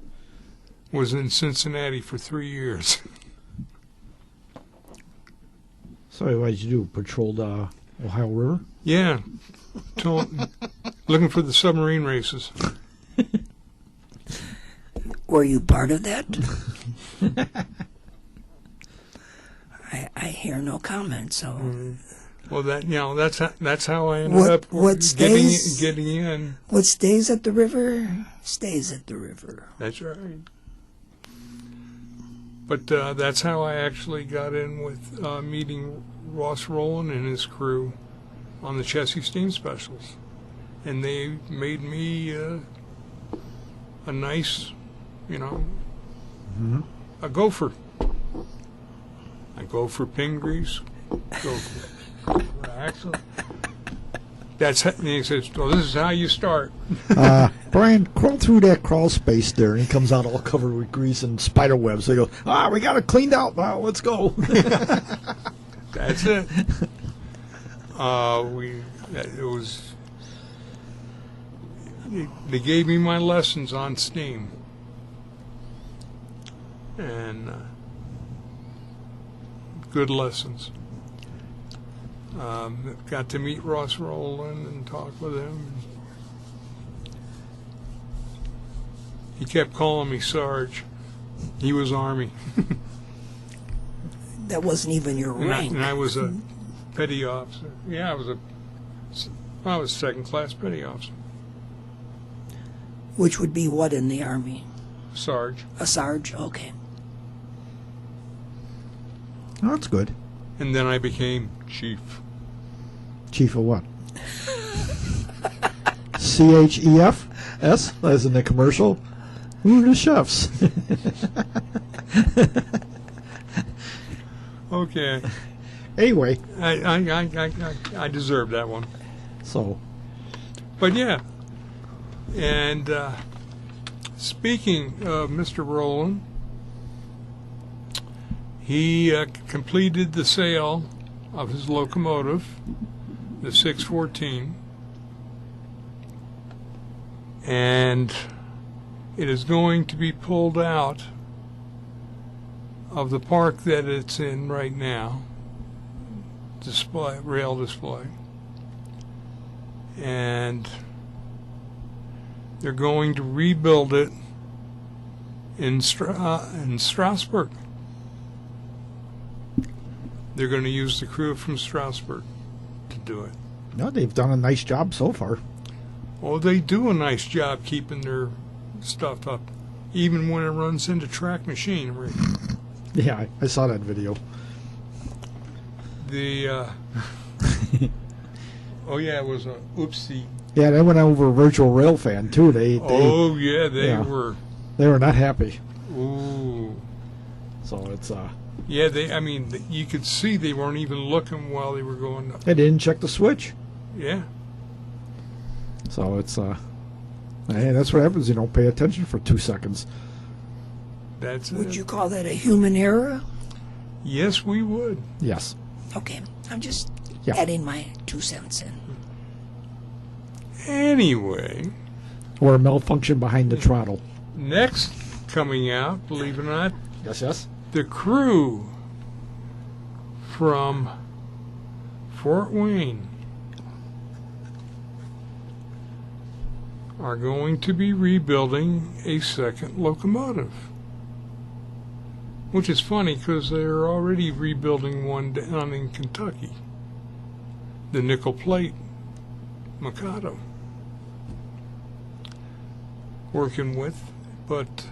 Was in Cincinnati for 3 years. So what did you do? Patrol the Ohio River? Yeah. Looking for the submarine races. Were you part of that? I hear no comment. So, Well, that's how I ended up getting in. What stays at the river stays at the river. That's right. But that's how I actually got in with meeting Ross Rowland and his crew on the Chessie Steam Specials. And they made me a nice, a gopher. I go for pin grease, go for axle. And he says, well, this is how you start. Brian, crawl through that crawl space there, and he comes out all covered with grease and spider webs. They go, we got it cleaned out now. Let's go. That's it. They gave me my lessons on steam, and good lessons. Got to meet Ross Rowland and talk with him. He kept calling me Sarge. He was Army. That wasn't even your rank. And I was a petty officer. Yeah, I was second-class petty officer. Which would be what in the Army? Sarge. A Sarge? Okay. Oh, that's good. And then I became chief. Chief of what? CHEF? S, as in the commercial? Who are the chefs? Okay. Anyway. I deserve that one. So. But yeah. And speaking of Mr. Rowland, he completed the sale of his locomotive, the 614, and it is going to be pulled out of the park that it's in right now, rail display, and they're going to rebuild it in Strasbourg. They're going to use the crew from Strasbourg to do it. No, they've done a nice job so far. Oh, they do a nice job keeping their stuff up, even when it runs into track machinery. Yeah, I saw that video. Oh yeah, it was a oopsie. Yeah, they went over Virtual Rail Fan too. They were. They were not happy. Ooh. So it's Yeah, you could see they weren't even looking while they were going up. They didn't check the switch. Yeah. So it's hey, that's what happens. You don't pay attention for 2 seconds. Would you call that a human error? Yes, we would. Yes. Okay, I'm just adding my 2 cents in. Anyway, Or a malfunction behind the throttle. next coming out, believe it or not, Yes. the crew from Fort Wayne are going to be rebuilding a second locomotive. Which is funny because they're already rebuilding one down in Kentucky, the nickel plate Mikado. Working with, but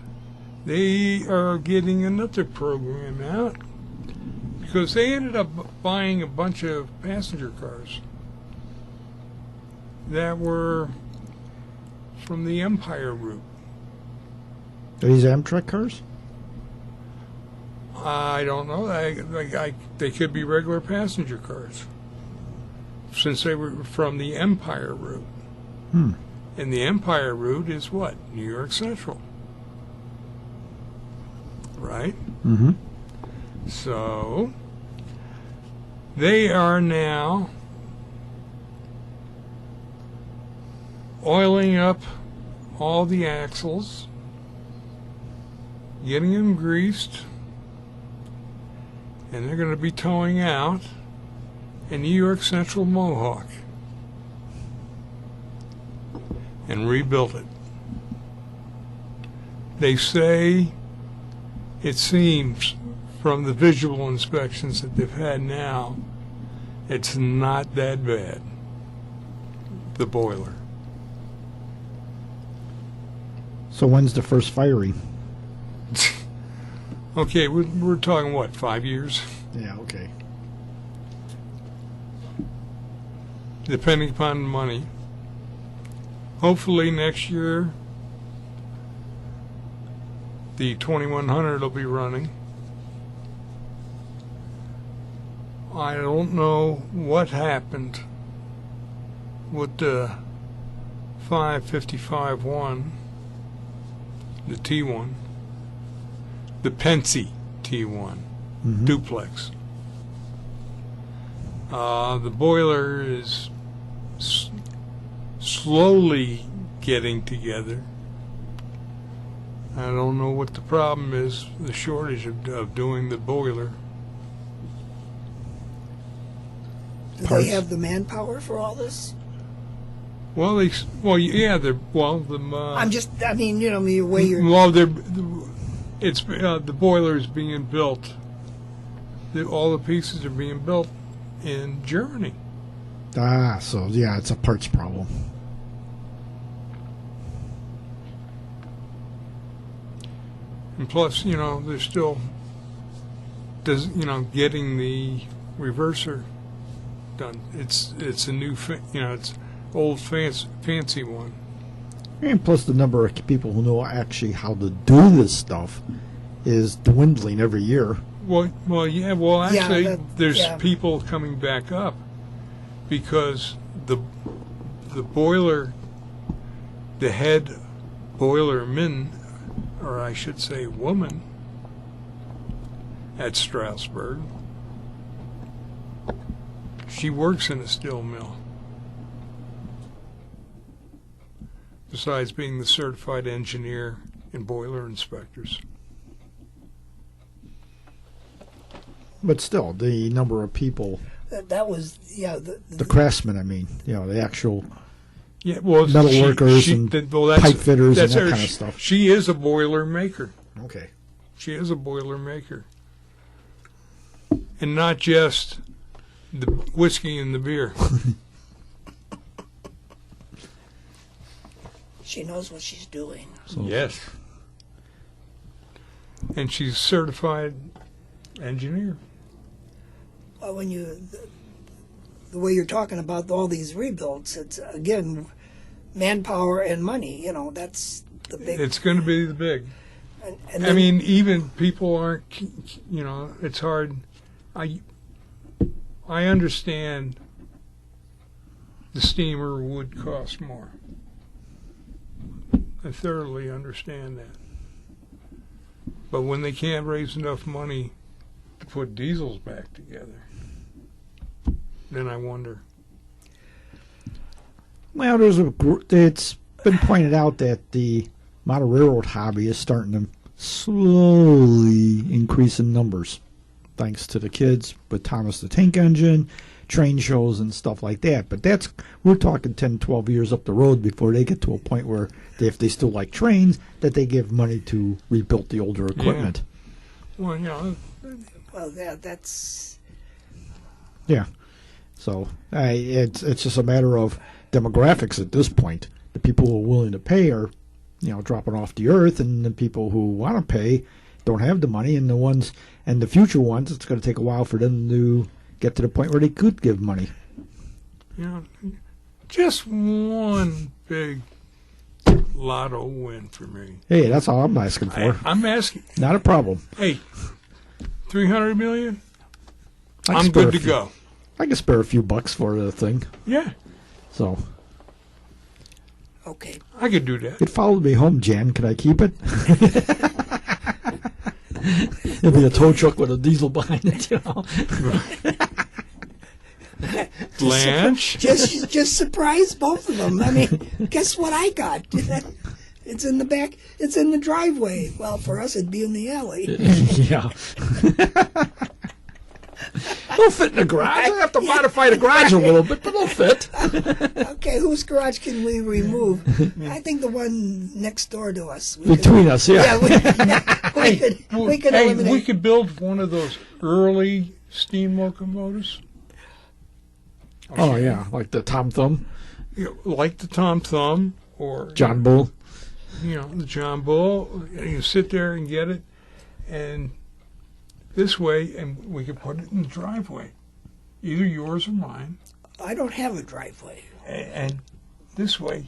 they are getting another program out because they ended up buying a bunch of passenger cars that were from the Empire route. Are these Amtrak cars? I don't know. They could be regular passenger cars since they were from the Empire route. And the Empire route is what? New York Central. Right? Mm-hmm. So they are now oiling up all the axles, getting them greased, and they're going to be towing out a New York Central Mohawk and rebuild it. They say, it seems from the visual inspections that they've had now, it's not that bad, the boiler. So when's the first firing? Okay, we're talking what, 5 years? Yeah, okay. Depending upon the money. Hopefully next year the 2100 will be running. I don't know what happened with the 555-1, the T1, the Pensy T1 duplex. The boiler is slowly getting together. I don't know what the problem is, the shortage of doing the boiler. Do they have the manpower for all this? Well, yeah, the way you're... Well, the boiler is being built. All the pieces are being built in Germany. Ah, so yeah, it's a parts problem. And plus, they're still, getting the reverser done. It's a new, it's old fancy one. And plus the number of people who know actually how to do this stuff is dwindling every year. Well, yeah. Well, actually, there's yeah. people coming back up because the boiler, the head boilerman, or I should say woman, at Strasbourg, she works in a steel mill. Besides being the certified engineer and boiler inspectors. But still, the number of people, That was, yeah. the craftsmen, I mean, the actual metal workers and pipe fitters and that kind of stuff. She is a boiler maker. Okay. She is a boiler maker. And not just the whiskey and the beer. She knows what she's doing. So, Yes. And she's a certified engineer. Well, when the way you're talking about all these rebuilds, it's, again, manpower and money. That's the big... It's going to be the big. And I mean, even people aren't, it's hard. I understand the steamer would cost more. I thoroughly understand that. But when they can't raise enough money to put diesels back together, then I wonder. Well, it's been pointed out that the model railroad hobby is starting to slowly increase in numbers, thanks to the kids with Thomas the Tank Engine, train shows and stuff like that. But we're talking 10, 12 years up the road before they get to a point where if they still like trains, that they give money to rebuild the older equipment. Yeah. Well, yeah. Well, that's... Yeah. So it's just a matter of demographics at this point. The people who are willing to pay are, dropping off the earth, and the people who want to pay don't have the money, and the future ones, it's going to take a while for them to get to the point where they could give money. Just one big lotto win for me. Hey, that's all I'm asking for. I'm asking. Not a problem. Hey, $300 million? I'm good to go. I can spare a few bucks for the thing. Yeah. So. Okay. I could do that. It followed me home, Jan. Can I keep it? It'll be a tow truck with a diesel behind it, Blanche? Just surprise both of them. I mean, guess what I got? It's in the back. It's in the driveway. Well, for us, it'd be in the alley. Yeah. They'll fit in the garage. I have to modify the garage a little bit, but they'll fit. Okay, whose garage can we remove? I think the one next door to us. Between us, yeah. We could eliminate. We could build one of those early steam locomotives. Oh, yeah, like the Tom Thumb. Like the Tom Thumb or John Bull. The John Bull. You sit there and get it, and this way, and we could put it in the driveway, either yours or mine. I don't have a driveway. And this way,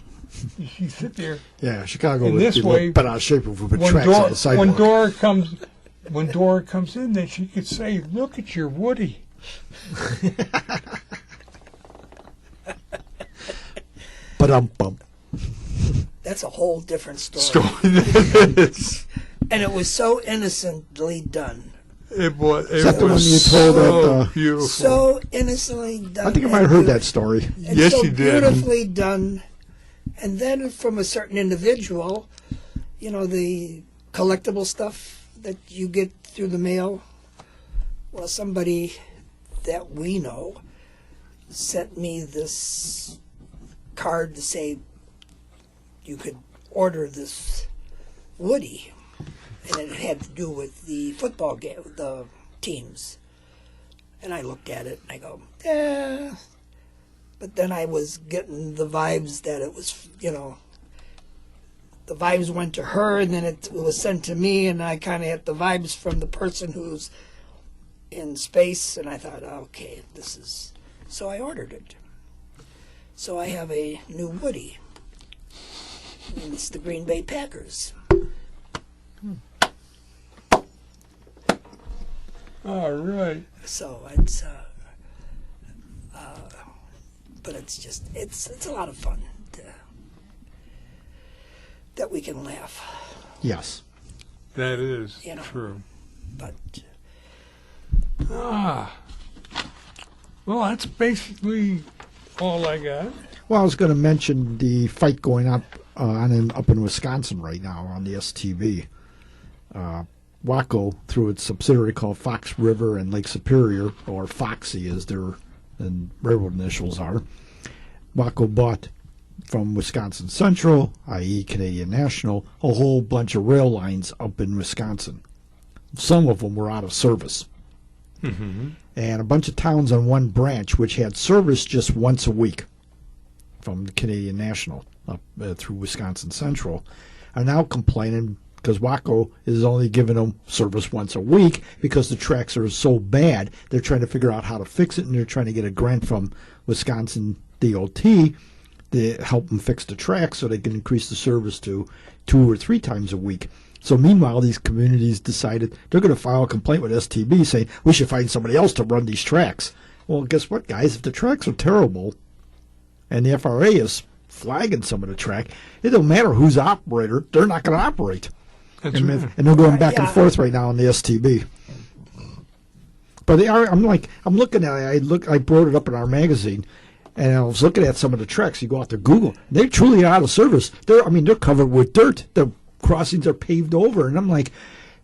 you sit there. Yeah, Chicago would this be way, but out of shape if we put tracks on the sidewalk. When Dora comes in, then she could say, "Look at your Woody." Ba-dum-bum. That's a whole different story. And it was so innocently done. It was. Is that the one you told at beautiful. So innocently done. I think I might have heard that story. And yes, so you did. Beautifully done. And then from a certain individual, the collectible stuff that you get through the mail. Well, somebody that we know sent me this card to say you could order this Woody, and it had to do with the football game, the teams. And I looked at it and I go, yeah. But then I was getting the vibes that it was, the vibes went to her, and then it was sent to me, and I kind of had the vibes from the person who's in space, and I thought, okay, this is... So I ordered it. So I have a new Woody. And it's the Green Bay Packers. All right. So it's... but it's just... It's a lot of fun that we can laugh. Yes. That is true. But... Well, that's basically all I got. Well, I was going to mention the fight going up up in Wisconsin right now on the STB. Waco, through its subsidiary called Fox River and Lake Superior, or Foxy as their railroad initials are, Waco bought from Wisconsin Central, i.e. Canadian National, a whole bunch of rail lines up in Wisconsin. Some of them were out of service. Mm-hmm. And a bunch of towns on one branch which had service just once a week from the Canadian National up through Wisconsin Central are now complaining because Waco is only giving them service once a week because the tracks are so bad. They're trying to figure out how to fix it, and they're trying to get a grant from Wisconsin DOT to help them fix the tracks so they can increase the service to 2 or 3 times a week. So meanwhile, these communities decided they're going to file a complaint with STB saying we should find somebody else to run these tracks. Well, guess what, guys? If the tracks are terrible and the FRA is flagging some of the track, it don't matter who's the operator. They're not going to operate. That's and, right. and they're going back and forth right now on the STB. But they are. I'm looking at it. I brought it up in our magazine. And I was looking at some of the tracks. You go out to Google, they truly are out of service. They're covered with dirt. The crossings are paved over, and I'm like,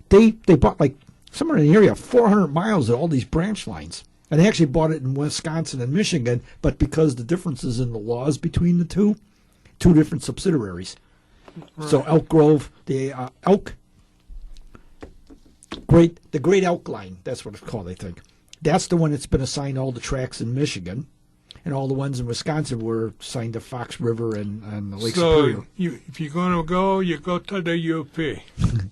they bought like somewhere in the area 400 miles of all these branch lines, and they actually bought it in Wisconsin and Michigan. But because the differences in the laws between the two different subsidiaries. Right. So Elk Grove, the Great Elk Line, that's what it's called, I think. That's the one that's been assigned all the tracks in Michigan, and all the ones in Wisconsin were assigned to Fox River and the Lake Superior. So if you're going to go, you go to the UP.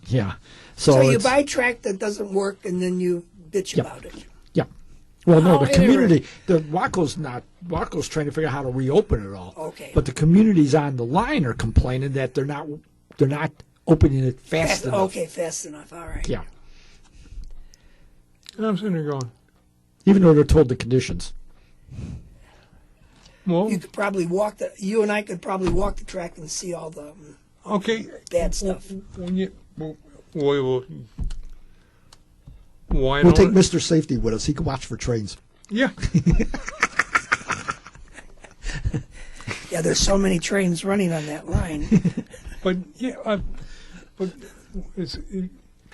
Yeah. So you buy track that doesn't work, and then you bitch about it. Yeah. Well, no, the community, Waco's trying to figure out how to reopen it all. Okay. But the communities on the line are complaining that they're not opening it fast enough. Okay, fast enough. All right. Yeah. And I'm sitting there going, even though they're told the conditions. Well, you and I could probably walk the track and see all the bad stuff. We'll take Mr. Safety with us. He can watch for trains. Yeah. Yeah, there's so many trains running on that line. But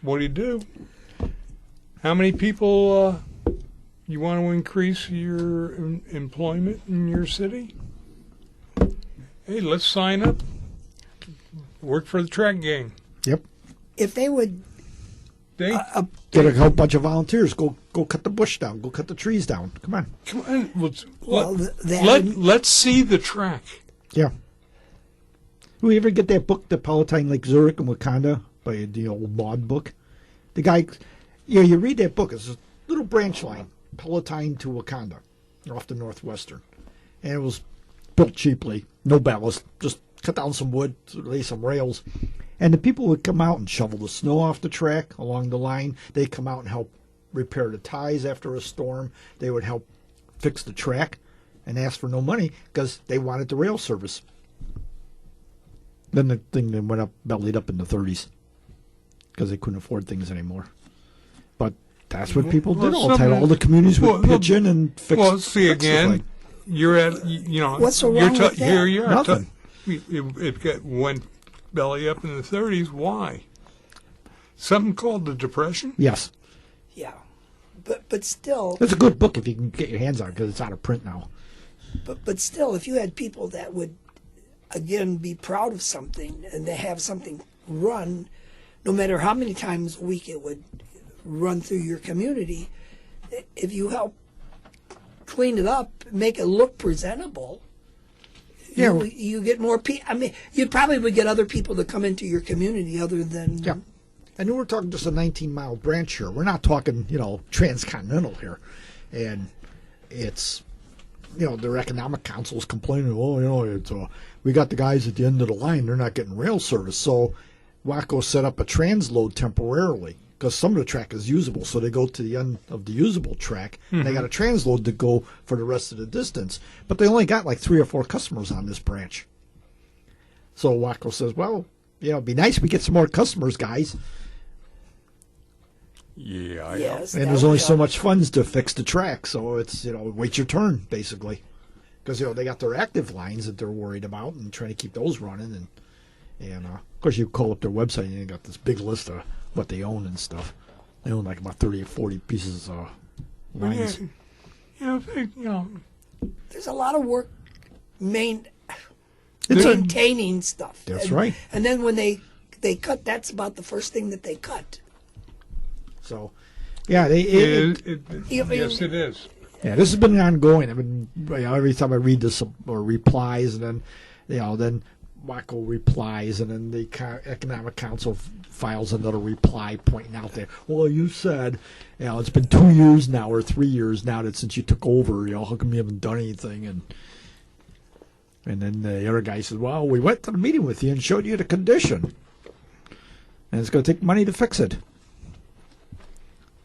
what do you do? How many people you want to increase your employment in your city? Hey, let's sign up. Work for the track gang. Yep. If they would get a whole bunch of volunteers, go cut the bush down, go cut the trees down. Come on. Let's see the track. Yeah. Do we ever get that book, The Palatine Lake Zurich and Wakanda, by the old Maud book? The guy, you read that book. It's a little branch line, Palatine to Wakanda, off the Northwestern. And it was built cheaply, no ballast, just cut down some wood, lay some rails. And the people would come out and shovel the snow off the track along the line. They'd come out and help repair the ties after a storm. They would help fix the track and ask for no money because they wanted the rail service. Then the thing then went up, bellied up in the 30s because they couldn't afford things anymore. But that's what people did all the time. All the communities would pitch in and fix. Well, see again, you're at What's so wrong with that? Here you are. Nothing. It went belly up in the 30s. Why? Something called the Depression? Yes. Yeah. But still... It's a good book if you can get your hands on it because it's out of print now. But still, if you had people that would, again, be proud of something and they have something run, no matter how many times a week it would run through your community, if you help clean it up, make it look presentable... Yeah, you get more people. I mean, you probably would get other people to come into your community other than... Yeah. And we're talking just a 19-mile branch here. We're not talking, transcontinental here. And it's, their economic council is complaining, it's we got the guys at the end of the line. They're not getting rail service. So Waco set up a transload temporarily because some of the track is usable. So they go to the end of the usable track. Mm-hmm. And they got a transload to go for the rest of the distance. But they only got like 3 or 4 customers on this branch. So Waco says, well, it'd be nice if we get some more customers, guys. Yeah, I yes, know. And there's only so much funds to fix the track. So it's, wait your turn, basically. Because, they got their active lines that they're worried about and trying to keep those running. And of course, you call up their website and you got this big list of what they own and stuff. They own like about 30 or 40 pieces of lines. There's a lot of work maintaining stuff. That's right. And then when they cut, that's about the first thing that they cut. So, yeah, yes, it is. Yeah, this has been ongoing. I mean, every time I read this or replies, and then then Waco replies, and then the Economic Council files another reply pointing out that, well, you said, it's been 2 years now or 3 years now that since you took over, how come you haven't done anything? And then the other guy says, well, we went to the meeting with you and showed you the condition, and it's going to take money to fix it.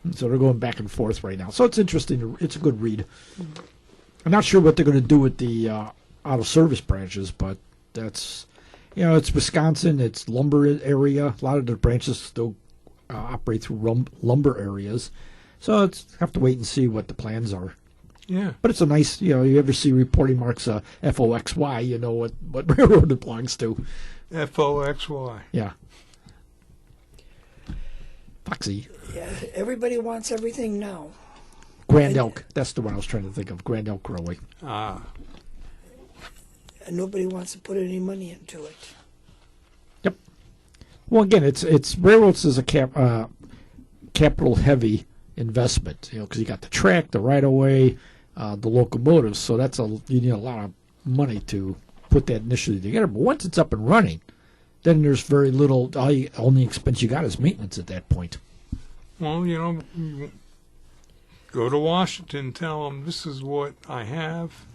And so they're going back and forth right now. So it's interesting. It's a good read. I'm not sure what they're going to do with the out-of-service branches, but that's, it's Wisconsin. It's lumber area. A lot of the branches still operate through lumber areas. So it's have to wait and see what the plans are. Yeah. But it's a nice, you ever see reporting marks FOXY, you know what railroad it belongs to. FOXY. Yeah. Foxy. Yeah, everybody wants everything now. Grand Elk. That's the one I was trying to think of. Grand Elk Railway. Ah. And nobody wants to put any money into it. Yep. Well, again, it's railroads is a capital heavy investment, because you got the track, the right of way, the locomotives. So you need a lot of money to put that initially together. But once it's up and running, then there's very little. Only expense you got is maintenance at that point. Well, you go to Washington, tell them this is what I have,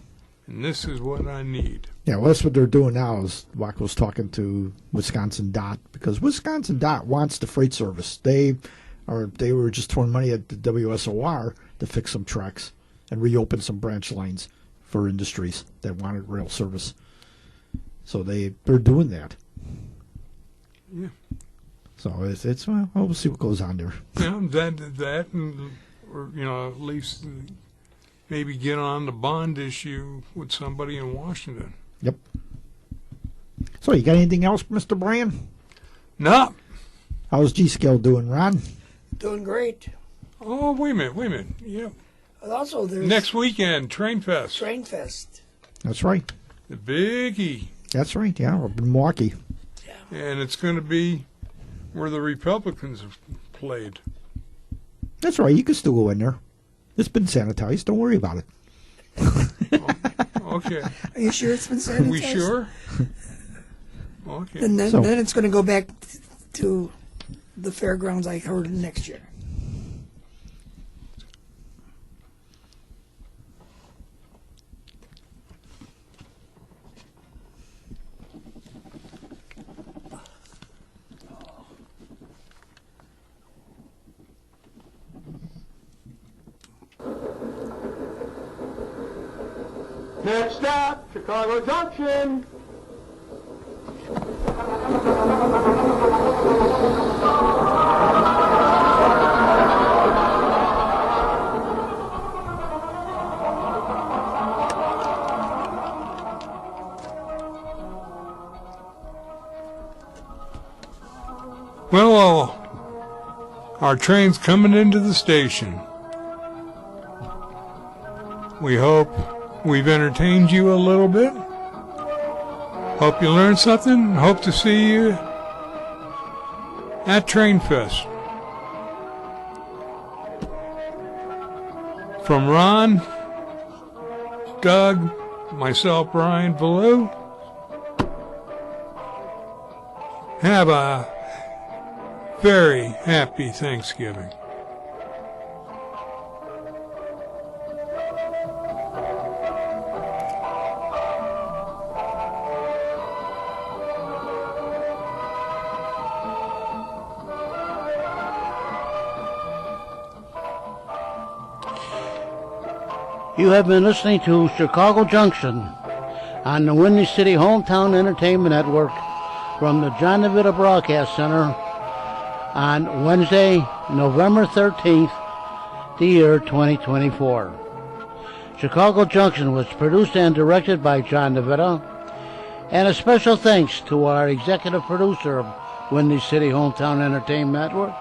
and this is what I need. Yeah, well, that's what they're doing now. Is Wacko's talking to Wisconsin Dot, because Wisconsin Dot wants the freight service. They were just throwing money at the WSOR to fix some tracks and reopen some branch lines for industries that wanted rail service. So they're doing that. Yeah. So we'll see what goes on there. Yeah, that, and, or at least maybe get on the bond issue with somebody in Washington. Yep. So you got anything else, Mr. Bryan? No. How's G-Scale doing, Ron? Doing great. Oh, wait a minute. Yeah. Also, there's Next weekend, Train Fest. Train Fest. That's right. The Big E. That's right, yeah. We're in Milwaukee. And it's going to be where the Republicans have played. That's right. You can still go in there. It's been sanitized. Don't worry about it. Okay. Are you sure it's been sanitized? Are we sure? Okay. And then it's going to go back to the fairgrounds, I heard, next year. Next stop, Chicago Junction. Well, our train's coming into the station. We hope we've entertained you a little bit. Hope you learned something. Hope to see you at Train Fest. From Ron, Doug, myself, Brian Ballou, have a very happy Thanksgiving. You have been listening to Chicago Junction on the Windy City Hometown Entertainment Network from the John DeVita Broadcast Center on Wednesday, November 13th, the year 2024. Chicago Junction was produced and directed by John DeVita, and a special thanks to our executive producer of Windy City Hometown Entertainment Network,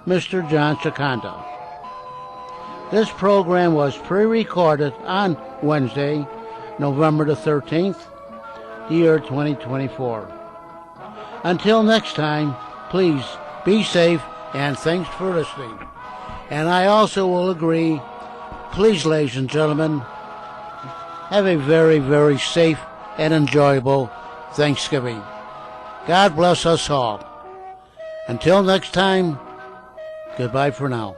Mr. John Chikanda. This program was pre-recorded on Wednesday, November the 13th, the year 2024. Until next time, please be safe and thanks for listening. And I also will agree, please, ladies and gentlemen, have a very, very safe and enjoyable Thanksgiving. God bless us all. Until next time, goodbye for now.